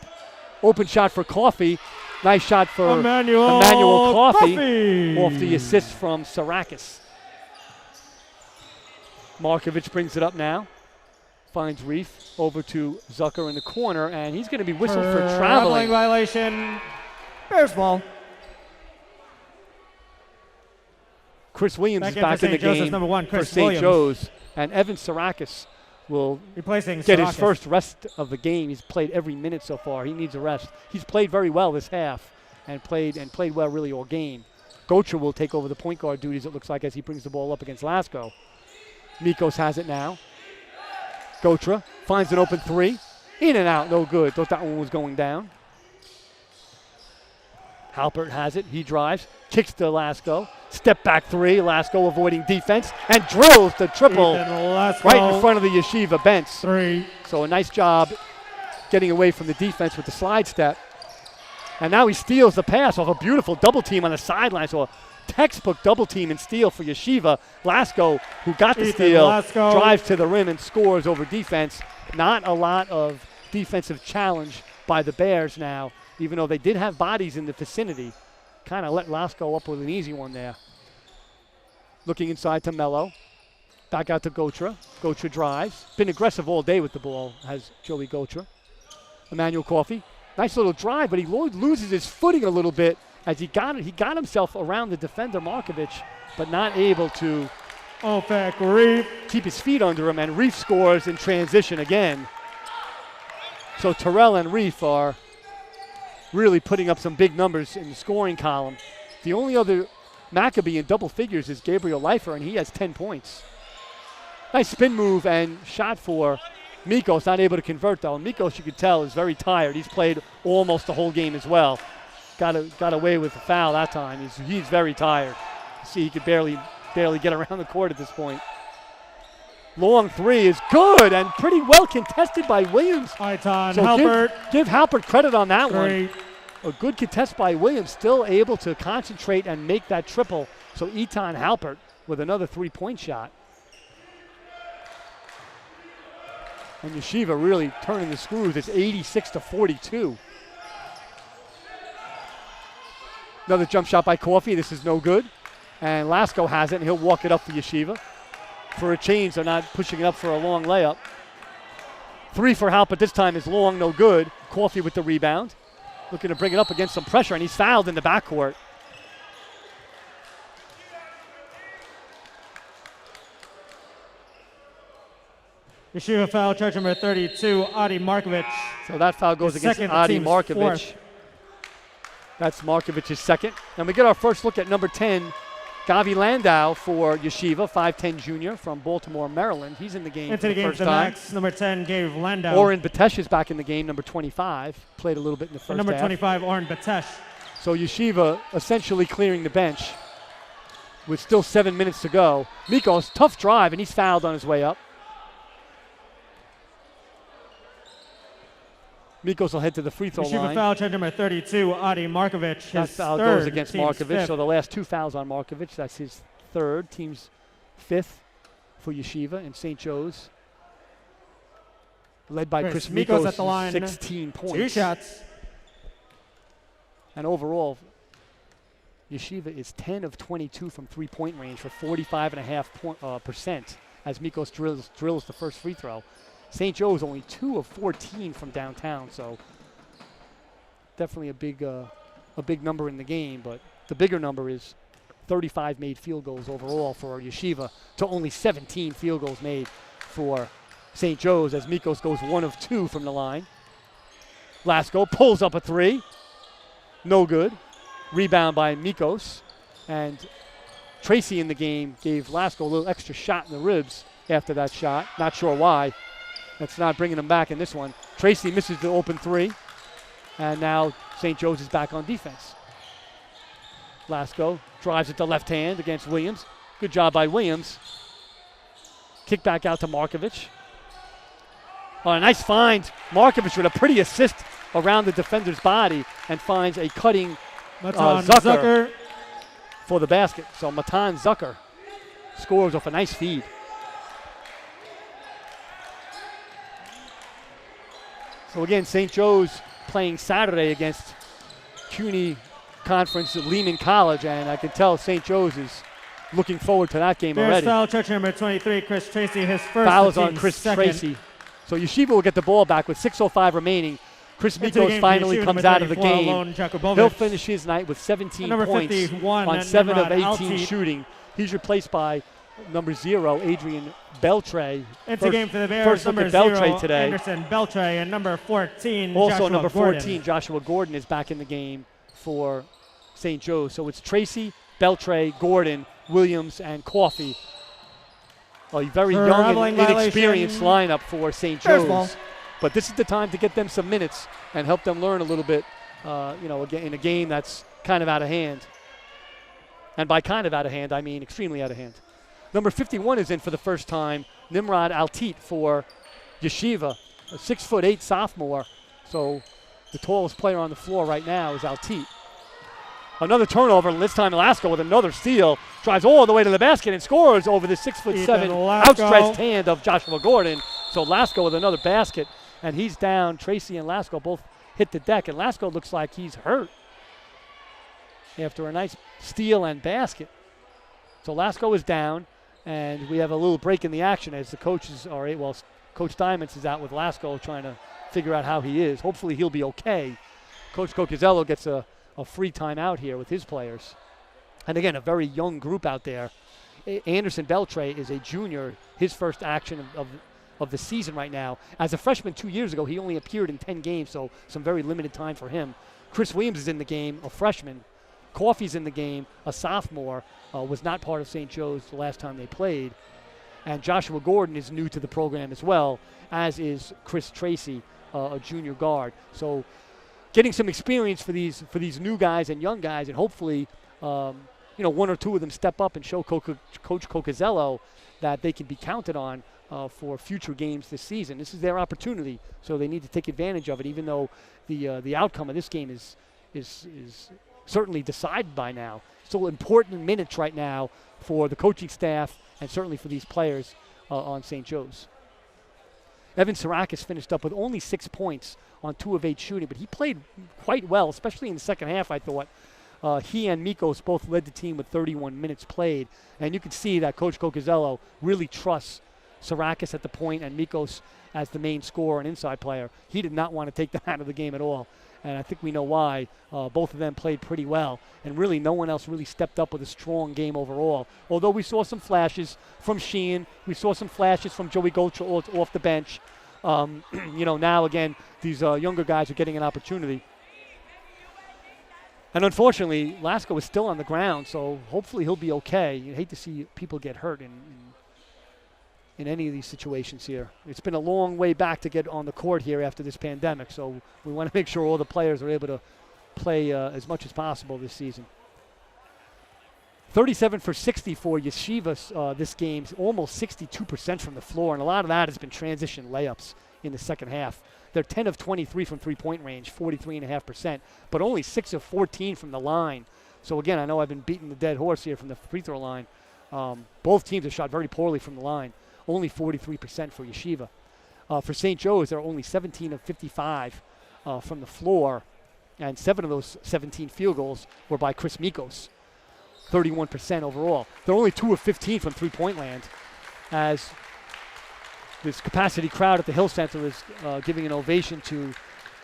Open shot for Coffey. Nice shot for Emmanuel Coffey off the assist from Sarakis. Markovic brings it up now. Finds Reef over to Zucker in the corner, and he's going to be whistled for traveling. Violation. Bears ball. Chris Williams is in back for in the St. Joseph's game number one, for Chris St. Williams. Joe's. And Evan Sarakis will replacing get his Sarakis. first rest of the game. He's played every minute so far. He needs a rest. He's played very well this half and played well really all game. Gotra will take over the point guard duties, it looks like, as he brings the ball up against Lasko. Mikos has it now. Gotra finds an open three. In and out, no good. Thought that one was going down. Halpert has it. He drives, kicks to Lasko. Step back three. Lasko avoiding defense and drills the triple right in front of the Yeshiva bench. Three. So a nice job getting away from the defense with the slide step. And now he steals the pass off a beautiful double team on the sideline. So a textbook double team and steal for Yeshiva. Lasko, who got the steal, drives to the rim and scores over defense. Not a lot of defensive challenge by the Bears now, even though they did have bodies in the vicinity. Kind of let Lasko up with an easy one there. Looking inside to Mello. Back out to Gotra. Gotra drives. Been aggressive all day with the ball, has Joey Gotra. Emmanuel Coffey. Nice little drive, but he loses his footing a little bit as he got himself around the defender, Markovic, but not able to keep his feet under him, and Reef scores in transition again. So Terrell and Reef are really putting up some big numbers in the scoring column. The only other Maccabee in double figures is Gabriel Leifer, and he has 10 points. Nice spin move and shot for Mikos, not able to convert though. Mikos, you could tell, is very tired. He's played almost the whole game as well. Got away with the foul that time. He's very tired. See, he could barely get around the court at this point. Long three is good and pretty well contested by Williams. Halpert. Give Halpert credit on that one. A good contest by Williams, still able to concentrate and make that triple. So Etan Halpert with another three-point shot. And Yeshiva really turning the screws. It's 86-42. Another jump shot by Coffey. This is no good. And Lasko has it, and he'll walk it up for Yeshiva. for a change. They're not pushing it up for a long layup. 3 for Halpert this time is long, no good. Coffee with the rebound. Looking to bring it up against some pressure, and he's fouled in the backcourt. Yeshiva foul, charge number 32, Adi Markovic. So that foul goes His against second, Adi team's Markovic. fourth. That's Markovic's second. And we get our first look at number 10, Gavi Landau for Yeshiva, 5'10 junior from Baltimore, Maryland. He's in the game Into for the the game first for the time. Max, number 10, Gabe Landau. Oren Batesh is back in the game, number 25. Played a little bit in the first number half. 25, Oren Batesh. So Yeshiva essentially clearing the bench with still 7 minutes to go. Mikos, tough drive, and he's fouled on his way up. Mikos will head to the free throw Yeshiva line. foul, charge number 32, Adi Markovic. That His foul third, goes against team's Markovic. fifth. So the last 2 fouls on Markovic. That's his third, team's 5th for Yeshiva and St. Joe's. Led by Chris Mikos at the line. 16 points. 2 shots. And overall, Yeshiva is 10 of 22 from three-point range for 45.5% as Mikos drills the first free throw. St. Joe's only 2 of 14 from downtown, so definitely a big number in the game. But the bigger number is 35 made field goals overall for Yeshiva to only 17 field goals made for St. Joe's as Mikos goes 1 of 2 from the line. Lasko pulls up a 3. No good. Rebound by Mikos. And Tracy in the game gave Lasko a little extra shot in the ribs after that shot. Not sure why. That's not bringing him back in this one. Tracy misses the open 3. And now St. Joe's is back on defense. Lasko drives it to left hand against Williams. Good job by Williams. Kick back out to Markovic. Oh, a nice find. Markovic with a pretty assist around the defender's body and finds a cutting Zucker for the basket. So Matan Zucker scores off a nice feed. So again, St. Joe's playing Saturday against CUNY Conference at Lehman College, and I can tell St. Joe's is looking forward to that game already. Foul, charge number 23, Chris Tracy, his first. Fouls on Chris second. Tracy. So Yeshiva will get the ball back with 6:05 remaining. Chris Mikos finally comes out of the game. He'll finish his night with 17 points on 7 of 18 shooting. He's replaced by number 0, Adrian Beltre. It's a game for the Bears. First look Number at Beltre 0, today. Anderson Beltre, and number 14, Also Joshua number Gordon. 14, Joshua Gordon is back in the game for St. Joe's. So it's Tracy, Beltre, Gordon, Williams, and Coffey. A very young and inexperienced lineup for St. Joe's. But this is the time to get them some minutes and help them learn a little bit, in a game that's kind of out of hand. And by kind of out of hand, I mean extremely out of hand. Number 51 is in for the first time, Nimrod Altit for Yeshiva, a 6'8" sophomore. So the tallest player on the floor right now is Altit. Another turnover, and this time Lasko with another steal, drives all the way to the basket and scores over the 6'7" outstretched hand of Joshua Gordon. So Lasko with another basket, and he's down. Tracy and Lasko both hit the deck, and Lasko looks like he's hurt after a nice steal and basket. So Lasko is down, and we have a little break in the action as the coaches are, Coach Diamonds is out with Lasko trying to figure out how he is. Hopefully he'll be okay. Coach Cocazello gets a free timeout here with his players. And again, a very young group out there. Anderson Beltre is a junior, his first action of the season right now. As a freshman 2 years ago, he only appeared in 10 games, so some very limited time for him. Chris Williams is in the game, a freshman. Coffey's in the game, a sophomore, was not part of St. Joe's the last time they played. And Joshua Gordon is new to the program as well, as is Chris Tracy, a junior guard. So getting some experience for these new guys and young guys, and hopefully, one or two of them step up and show Coach Cocazello that they can be counted on for future games this season. This is their opportunity, so they need to take advantage of it. Even though the outcome of this game is certainly decided by now, still important minutes right now for the coaching staff and certainly for these players on St. Joe's. Evan Sarakis finished up with only 6 points on 2 of 8 shooting, but he played quite well, especially in the second half, I thought. He and Mikos both led the team with 31 minutes played. And you can see that Coach Cocazello really trusts Sarakis at the point and Mikos as the main scorer and inside player. He did not want to take them out of the game at all. And I think we know why. Both of them played pretty well. And really, no one else really stepped up with a strong game overall. Although we saw some flashes from Sheehan. We saw some flashes from Joey Gocha off the bench. Now, again, these younger guys are getting an opportunity. And unfortunately, Lasko is still on the ground, so hopefully he'll be okay. You hate to see people get hurt in any of these situations here. It's been a long way back to get on the court here after this pandemic, so we want to make sure all the players are able to play as much as possible this season. 37 for 60 for Yeshiva this game, almost 62% from the floor, and a lot of that has been transition layups in the second half. They're 10 of 23 from three-point range, 43.5%, but only 6 of 14 from the line. So again, I know I've been beating the dead horse here from the free throw line. Both teams have shot very poorly from the line, only 43% for Yeshiva. For St. Joe's, they're only 17 of 55 from the floor, and 7 of those 17 field goals were by Chris Mikos, 31% overall. They're only 2 of 15 from three-point land, as this capacity crowd at the Hill Center is giving an ovation to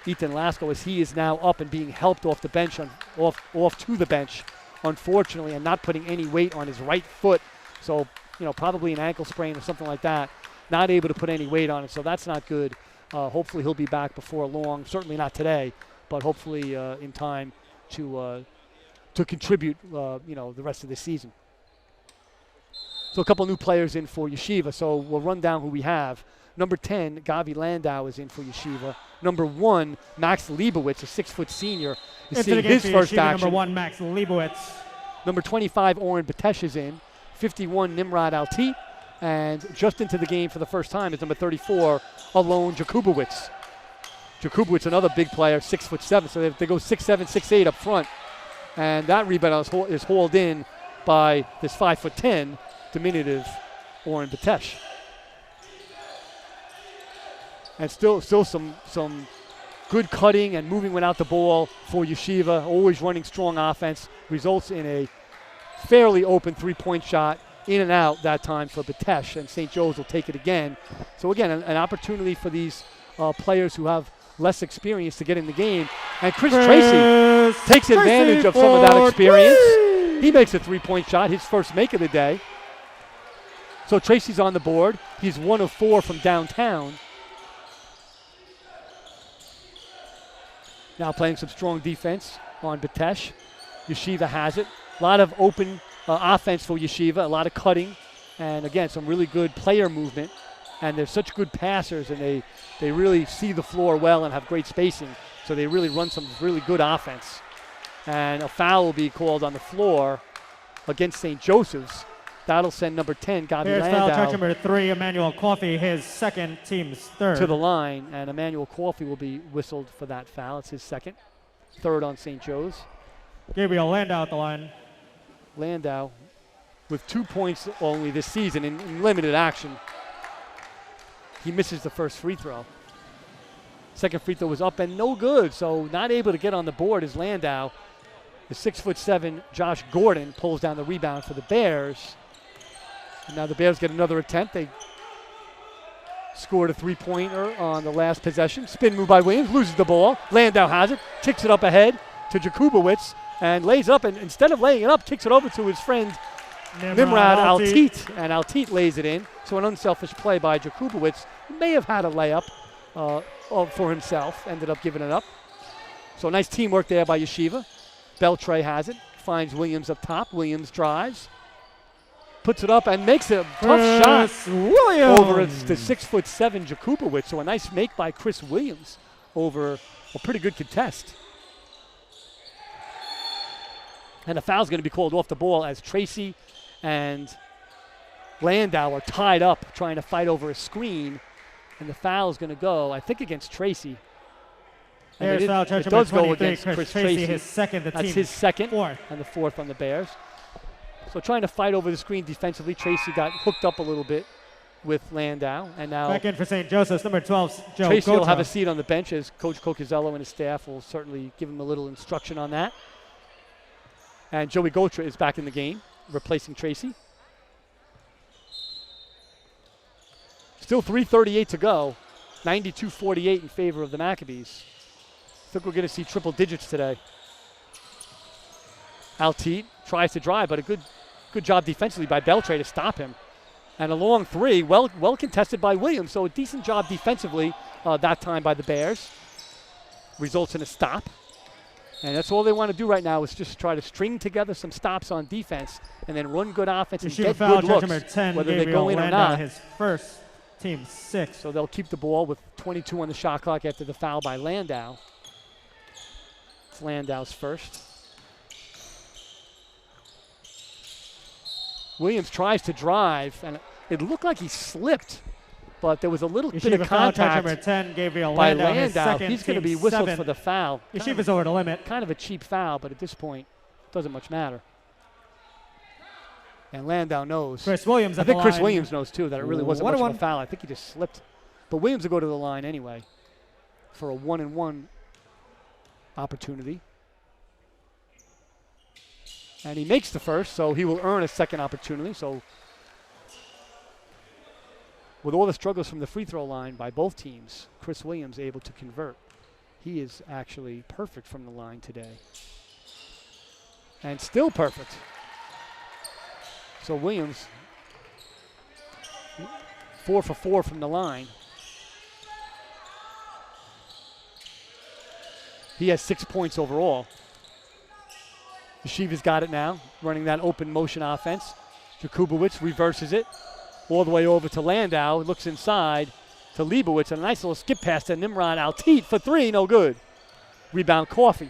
Ethan Lasko as he is now up and being helped off the bench, off to the bench, unfortunately, and not putting any weight on his right foot. So, probably an ankle sprain or something like that. Not able to put any weight on it, so that's not good. Hopefully he'll be back before long. Certainly not today, but hopefully in time to contribute, the rest of the season. So a couple new players in for Yeshiva. So we'll run down who we have. Number 10, Gavi Landau is in for Yeshiva. Number 1, Max Leibowitz, a 6-foot senior, is seeing his first Yeshiva, action. Number 1, Max Leibowitz. Number 25, Oren Batesh is in. 51, Nimrod Altit. And just into the game for the first time is number 34, Alon Jakubowicz. Jakubowicz, another big player, 6'7". So they go 6'7", 6'8" up front. And that rebound is hauled in by this 5'10", diminutive Oren Batesh. And still some good cutting and moving without the ball for Yeshiva, always running strong offense, results in a fairly open three-point shot, in and out that time for Batesh, and St. Joe's will take it again. So again, an opportunity for these players who have less experience to get in the game. And Chris Tracy takes advantage of some of that experience. He makes a three-point shot, his first make of the day. So Tracy's on the board. He's 1 of 4 from downtown. Now playing some strong defense on Batesh. Yeshiva has it. A lot of open offense for Yeshiva, a lot of cutting, and again, some really good player movement. And they're such good passers, and they really see the floor well and have great spacing, so they really run some really good offense. And a foul will be called on the floor against St. Joseph's. That'll send number 10, Gavi Here's Landau, foul charge number 3, Emmanuel Coffey, his second, team's third. to the line, and Emmanuel Coffey will be whistled for that foul. It's his second. Third on St. Joe's. Gabriel Landau at the line. Landau with 2 points only this season in limited action. He misses the first free throw. Second free throw was up and no good, so not able to get on the board is Landau. The 6'7" Josh Gordon pulls down the rebound for the Bears. And now the Bears get another attempt. They scored a three-pointer on the last possession. Spin move by Williams, loses the ball. Landau has it, kicks it up ahead to Jakubowicz, and lays up, and instead of laying it up, kicks it over to his friend Nimrod Altit, and Altit lays it in. So an unselfish play by Jakubowicz. May have had a layup for himself, ended up giving it up. So nice teamwork there by Yeshiva. Beltray has it, finds Williams up top. Williams drives, puts it up, and makes a tough shot over the 6'7" Jakubowicz. So a nice make by Chris Williams over a pretty good contest. And a foul's going to be called off the ball as Tracy and Landau are tied up trying to fight over a screen. And the foul is going to go, I think, against Tracy. And There's foul charge it number does go 23, against Chris Tracy, his second, the That's team's his second, fourth. and the fourth on the Bears. So trying to fight over the screen defensively. Tracy got hooked up a little bit with Landau. And now back in for St. Joseph's, number 12, Joe Tracy will have a Gocha. seat on the bench as Coach Cocazello and his staff will certainly give him a little instruction on that. And Joey Gotra is back in the game, replacing Tracy. Still 3:38 to go. 92-48 in favor of the Maccabees. I think we're going to see triple digits today. Altit tries to drive, but a good job defensively by Beltray to stop him. And a long three, well contested by Williams, so a decent job defensively that time by the Bears. Results in a stop. And that's all they want to do right now is just try to string together some stops on defense and then run good offense and get good looks, 10, whether they go in or not. His first team 6. So they'll keep the ball with 22 on the shot clock after the foul by Landau. It's Landau's first. Williams tries to drive, and it looked like he slipped, but there was a little bit of contact number 10, Gabriel by Landau. Landau. He's going to be whistled for the foul. Yeshiva's over the limit. Kind of a cheap foul, but at this point, it doesn't much matter. And Landau knows. Chris Williams I think Chris Williams knows, too, that it really wasn't much of a foul. I think he just slipped. But Williams will go to the line anyway for a 1-and-1 opportunity. And he makes the first, so he will earn a second opportunity. So with all the struggles from the free throw line by both teams, Chris Williams able to convert. He is actually perfect from the line today. And still perfect. So Williams, 4 for 4 from the line. He has 6 points overall. Yeshiva's got it now, running that open motion offense. Jakubowicz reverses it all the way over to Landau. Looks inside to Leibowitz. A nice little skip pass to Nimrod Altit for 3, no good. Rebound Coffey.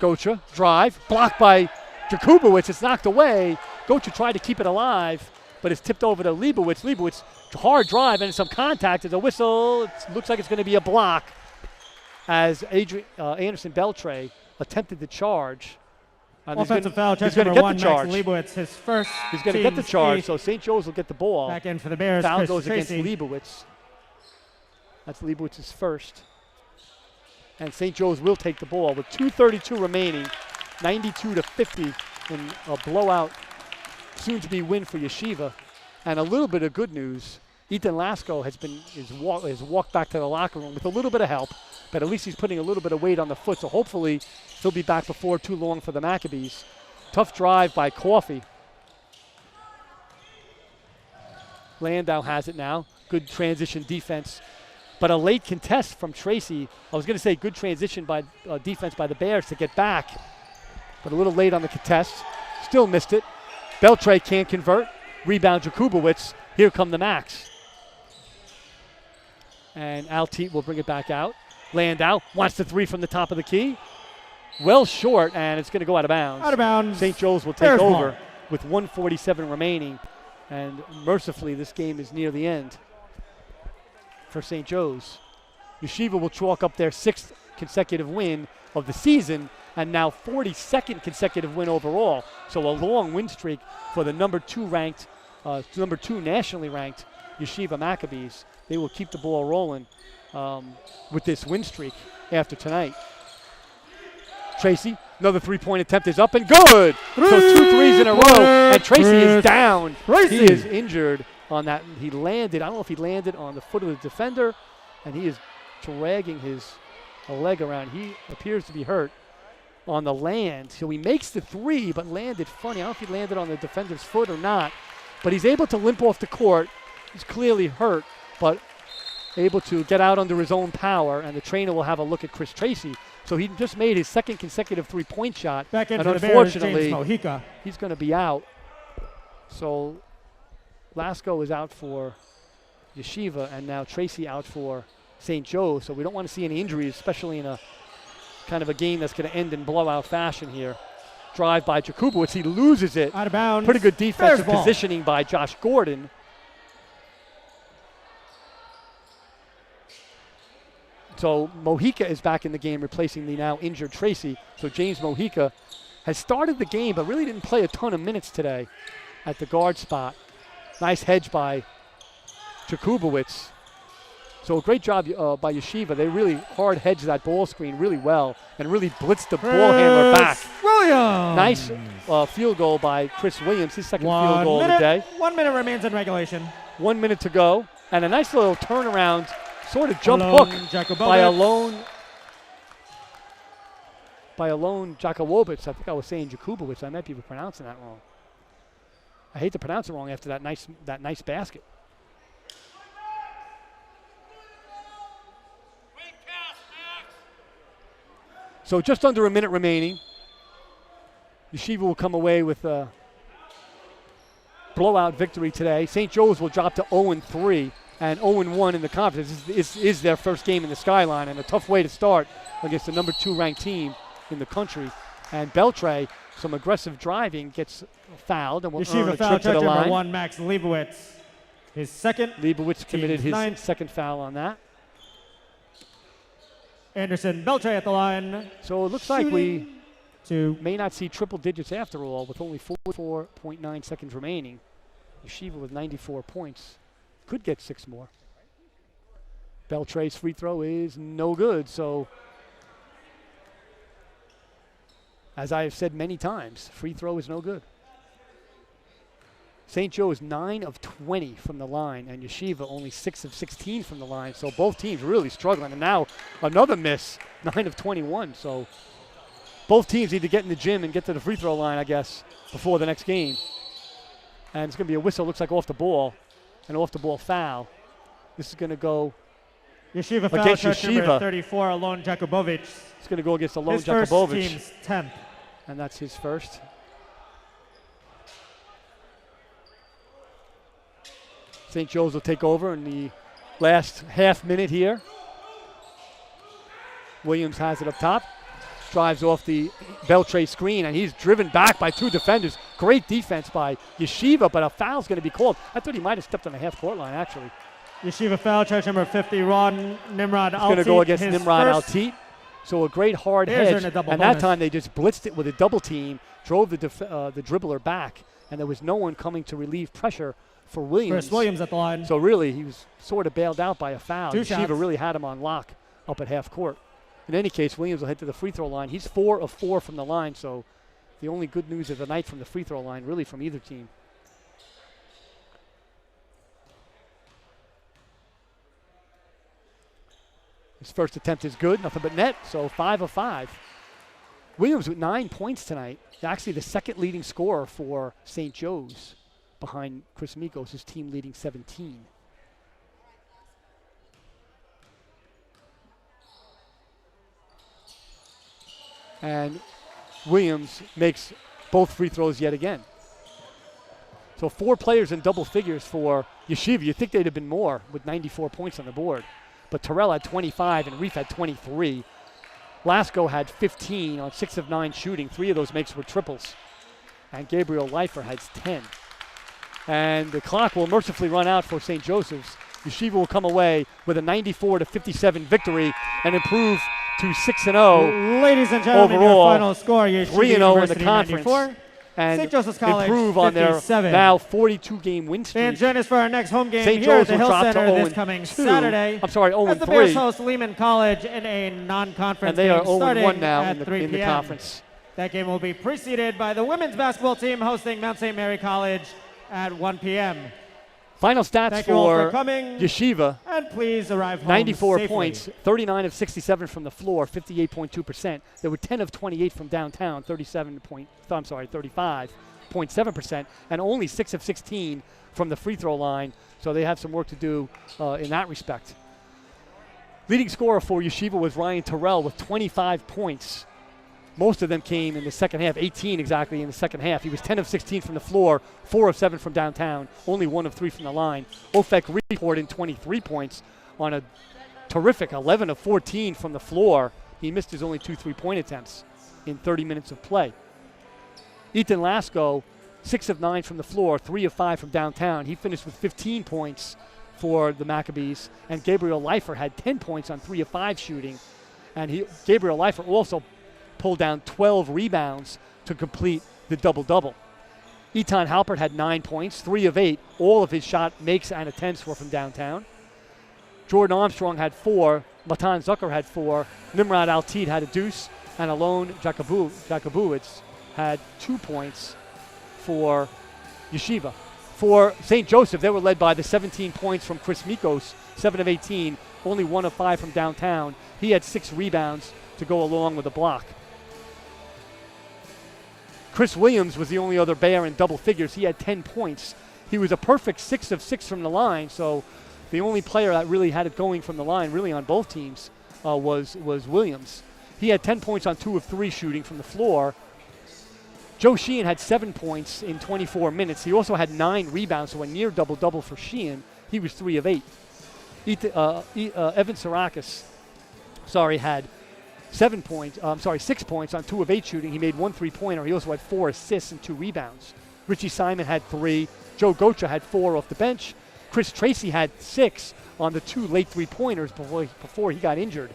Gotra, drive, blocked by Jakubowicz. It's knocked away. Gotra tried to keep it alive, but it's tipped over to Leibowitz. Leibowitz, hard drive and some contact. There's a whistle. It looks like it's going to be a block as Anderson Beltray attempted to charge. Offensive foul, he's going to get the charge. Leibowitz, his first. He's going to get the charge, so St. Joe's will get the ball. Back in for the Bears. Foul Chris goes Tracy. against Leibowitz. That's Leibowitz's first. And St. Joe's will take the ball with 2:32 remaining, 92-50 in a blowout, soon-to-be win for Yeshiva. And a little bit of good news, Ethan Lasko has walked back to the locker room with a little bit of help, but at least he's putting a little bit of weight on the foot, so hopefully he'll be back before too long for the Maccabees. Tough drive by Coffey. Landau has it now. Good transition defense. But a late contest from Tracy. I was going to say good transition by defense by the Bears to get back, but a little late on the contest. Still missed it. Beltray can't convert. Rebound Jakubowicz. Here come the Macs. And Altit will bring it back out. Landau wants the 3 from the top of the key. Well short, and it's going to go out of bounds. Out of bounds. St. Joe's will take over with 1:47 remaining. And mercifully, this game is near the end for St. Joe's. Yeshiva will chalk up their 6th consecutive win of the season and now 42nd consecutive win overall. So a long win streak for the number 2 nationally ranked Yeshiva Maccabees. They will keep the ball rolling with this win streak after tonight. Tracy, another 3-point attempt is up and good. So 2 threes in a row, and Tracy is down. He is injured on that. He landed, I don't know if he landed on the foot of the defender, and he is dragging his leg around. He appears to be hurt on the land. So he makes the 3, but landed funny. I don't know if he landed on the defender's foot or not, but he's able to limp off the court. He's clearly hurt, but able to get out under his own power, and the trainer will have a look at Chris Tracy. So he just made his 2nd consecutive 3-point shot. Back in and for the Bears, unfortunately, James Mojica. He's going to be out. So Lasko is out for Yeshiva, and now Tracy out for St. Joe. So we don't want to see any injuries, especially in a kind of a game that's going to end in blowout fashion here. Drive by Jakubowicz. He loses it. Out of bounds. Pretty good defensive Bears positioning by Josh Gordon. So Mojica is back in the game, replacing the now injured Tracy. So James Mojica has started the game, but really didn't play a ton of minutes today at the guard spot. Nice hedge by Jakubowicz. So a great job by Yeshiva. They really hard hedged that ball screen really well and really blitzed the ball handler back. Williams. Nice field goal by Chris Williams, his second field goal of the day. 1 minute remains in regulation. 1 minute to go. And a nice little turnaround, sort of jump hook by Alon Jakubowicz. I think I was saying Jakubowicz. I might be pronouncing that wrong. I hate to pronounce it wrong after that nice basket. So just under a minute remaining. Yeshiva will come away with a blowout victory today. St. Joe's will drop to 0-3 and 0-1 in the conference. This is their first game in the Skyline, and a tough way to start against the number 2 ranked team in the country. And Beltray, some aggressive driving, gets fouled and will earn a trip to the line. Number 1, Max Leibowitz. His second. Leibowitz committed his ninth. second foul on that. Anderson Beltray at the line. So it looks like we may not see triple digits after all, with only 44.9 seconds remaining. Yeshiva with 94 points. Could get 6 more. Beltray's free throw is no good, so as I have said many times, free throw is no good. St. Joe is 9 of 20 from the line, and Yeshiva only 6 of 16 from the line, so both teams really struggling. And now another miss, 9 of 21, so both teams need to get in the gym and get to the free throw line, I guess, before the next game. And it's going to be a whistle, looks like off the ball, an off the ball foul. This is going to go Yeshiva foul against shot number Yeshiva. 34, Alon Jakubowicz. It's going to go against Alon His first Jakubowicz. team's 10th. And that's his first. St. Joe's will take over in the last half minute here. Williams has it up top. Drives off the Beltray screen, and he's driven back by 2 defenders. Great defense by Yeshiva, but a foul's going to be called. I thought he might have stepped on the half-court line, actually. Yeshiva foul charge number 50, Nimrod Altit. It's going to go against Nimrod first. Altit. So a great hard Here's hedge. a double And bonus. that time they just blitzed it with a double team, drove the dribbler back, and there was no one coming to relieve pressure for Williams. Chris Williams at the line. So really, he was sort of bailed out by a foul. 2 Yeshiva shots. really had him on lock up at half court. In any case, Williams will head to the free throw line. He's 4 of 4 from the line, so the only good news of the night from the free throw line, really from either team. His first attempt is good, nothing but net, so 5 of 5. Williams with 9 points tonight. Actually the second leading scorer for St. Joe's behind Chris Mikos, his team leading 17. And Williams makes both free throws yet again. So 4 players in double figures for Yeshiva. You'd think they'd have been more with 94 points on the board. But Terrell had 25 and Reef had 23. Lasko had 15 on 6 of 9 shooting. 3 of those makes were triples. And Gabriel Leifer has 10. And the clock will mercifully run out for St. Joseph's. Yeshiva will come away with a 94-57 victory and improve to 6-0. Ladies and gentlemen, overall, your final score, Yeshiva 3-0 in University the conference. 94. And St. Joseph's College improve on their 57. now 42-game win streak. Fans, join us for our next home game St. here at Joe's the will Hill drop to Center this 0-2. coming Saturday. I'm sorry, As the Bears 0-3. host Lehman College in a non-conference And they are game starting 0-1 now at in 3 the p.m. conference. That game will be preceded by the women's basketball team hosting Mount St. Mary College at 1 p.m. Final stats Thank you all for for coming. Yeshiva. And please arrive home 94 safely. points, 39 of 67 from the floor, 58.2%. There were 10 of 28 from downtown, 35.7%, and only 6 of 16 from the free throw line. So they have some work to do in that respect. Leading scorer for Yeshiva was Ryan Terrell with 25 points. Most of them came in the second half, 18 exactly in the second half. He was 10 of 16 from the floor, 4 of 7 from downtown, only 1 of 3 from the line. Ofek Report in 23 points on a terrific 11 of 14 from the floor. He missed his only 2 3-point attempts in 30 minutes of play. Ethan Lasko, 6 of 9 from the floor, 3 of 5 from downtown. He finished with 15 points for the Maccabees. And Gabriel Leifer had 10 points on 3 of 5 shooting. And Gabriel Leifer also pulled down 12 rebounds to complete the double-double. Etan Halpert had 9 points, 3 of 8. All of his shot makes and attempts were from downtown. Jordan Armstrong had 4. Matan Zucker had 4. Nimrod Altid had a deuce. And Alon Jakubowicz had 2 points for Yeshiva. For St. Joseph, they were led by the 17 points from Chris Mikos, 7 of 18, only 1 of 5 from downtown. He had 6 rebounds to go along with a block. Chris Williams was the only other Bear in double figures. He had 10 points. He was a perfect 6 of 6 from the line, so the only player that really had it going from the line, really on both teams, was Williams. He had 10 points on 2 of 3 shooting from the floor. Joe Sheehan had 7 points in 24 minutes. He also had 9 rebounds, so a near double-double for Sheehan. He was 3 of 8. Evan Sarakis, had 6 points on 2 of 8 shooting. He made 1 3-pointer. He also had 4 assists and 2 rebounds. Richie Simon had 3. Joe Gocha had 4 off the bench. Chris Tracy had 6 on the 2 late 3-pointers before he got injured.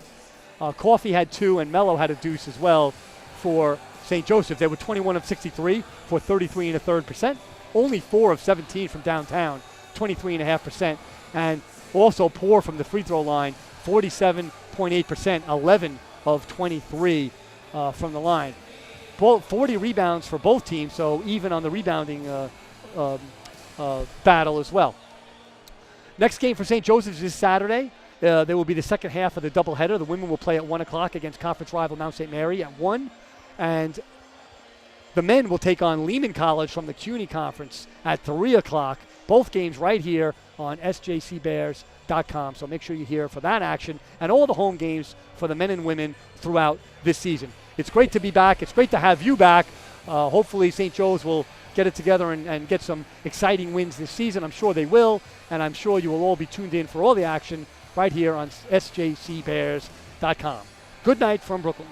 Coffey had 2, and Mello had a deuce as well for St. Joseph. They were 21 of 63 for 33.3%. Only 4 of 17 from downtown, 23.5%. And also poor from the free throw line, 47.8%, 11 of 23 from the line. 40 rebounds for both teams, so even on the rebounding battle as well. Next game for St. Joseph's is Saturday. There will be the second half of the doubleheader. The women will play at 1 o'clock against conference rival Mount St. Mary at 1. And the men will take on Lehman College from the CUNY Conference at 3 o'clock. Both games right here on sjcbears.com. So make sure you're here for that action and all the home games for the men and women throughout this season. It's great to be back. It's great to have you back. Hopefully St. Joe's will get it together and get some exciting wins this season. I'm sure they will. And I'm sure you will all be tuned in for all the action right here on sjcbears.com. Good night from Brooklyn.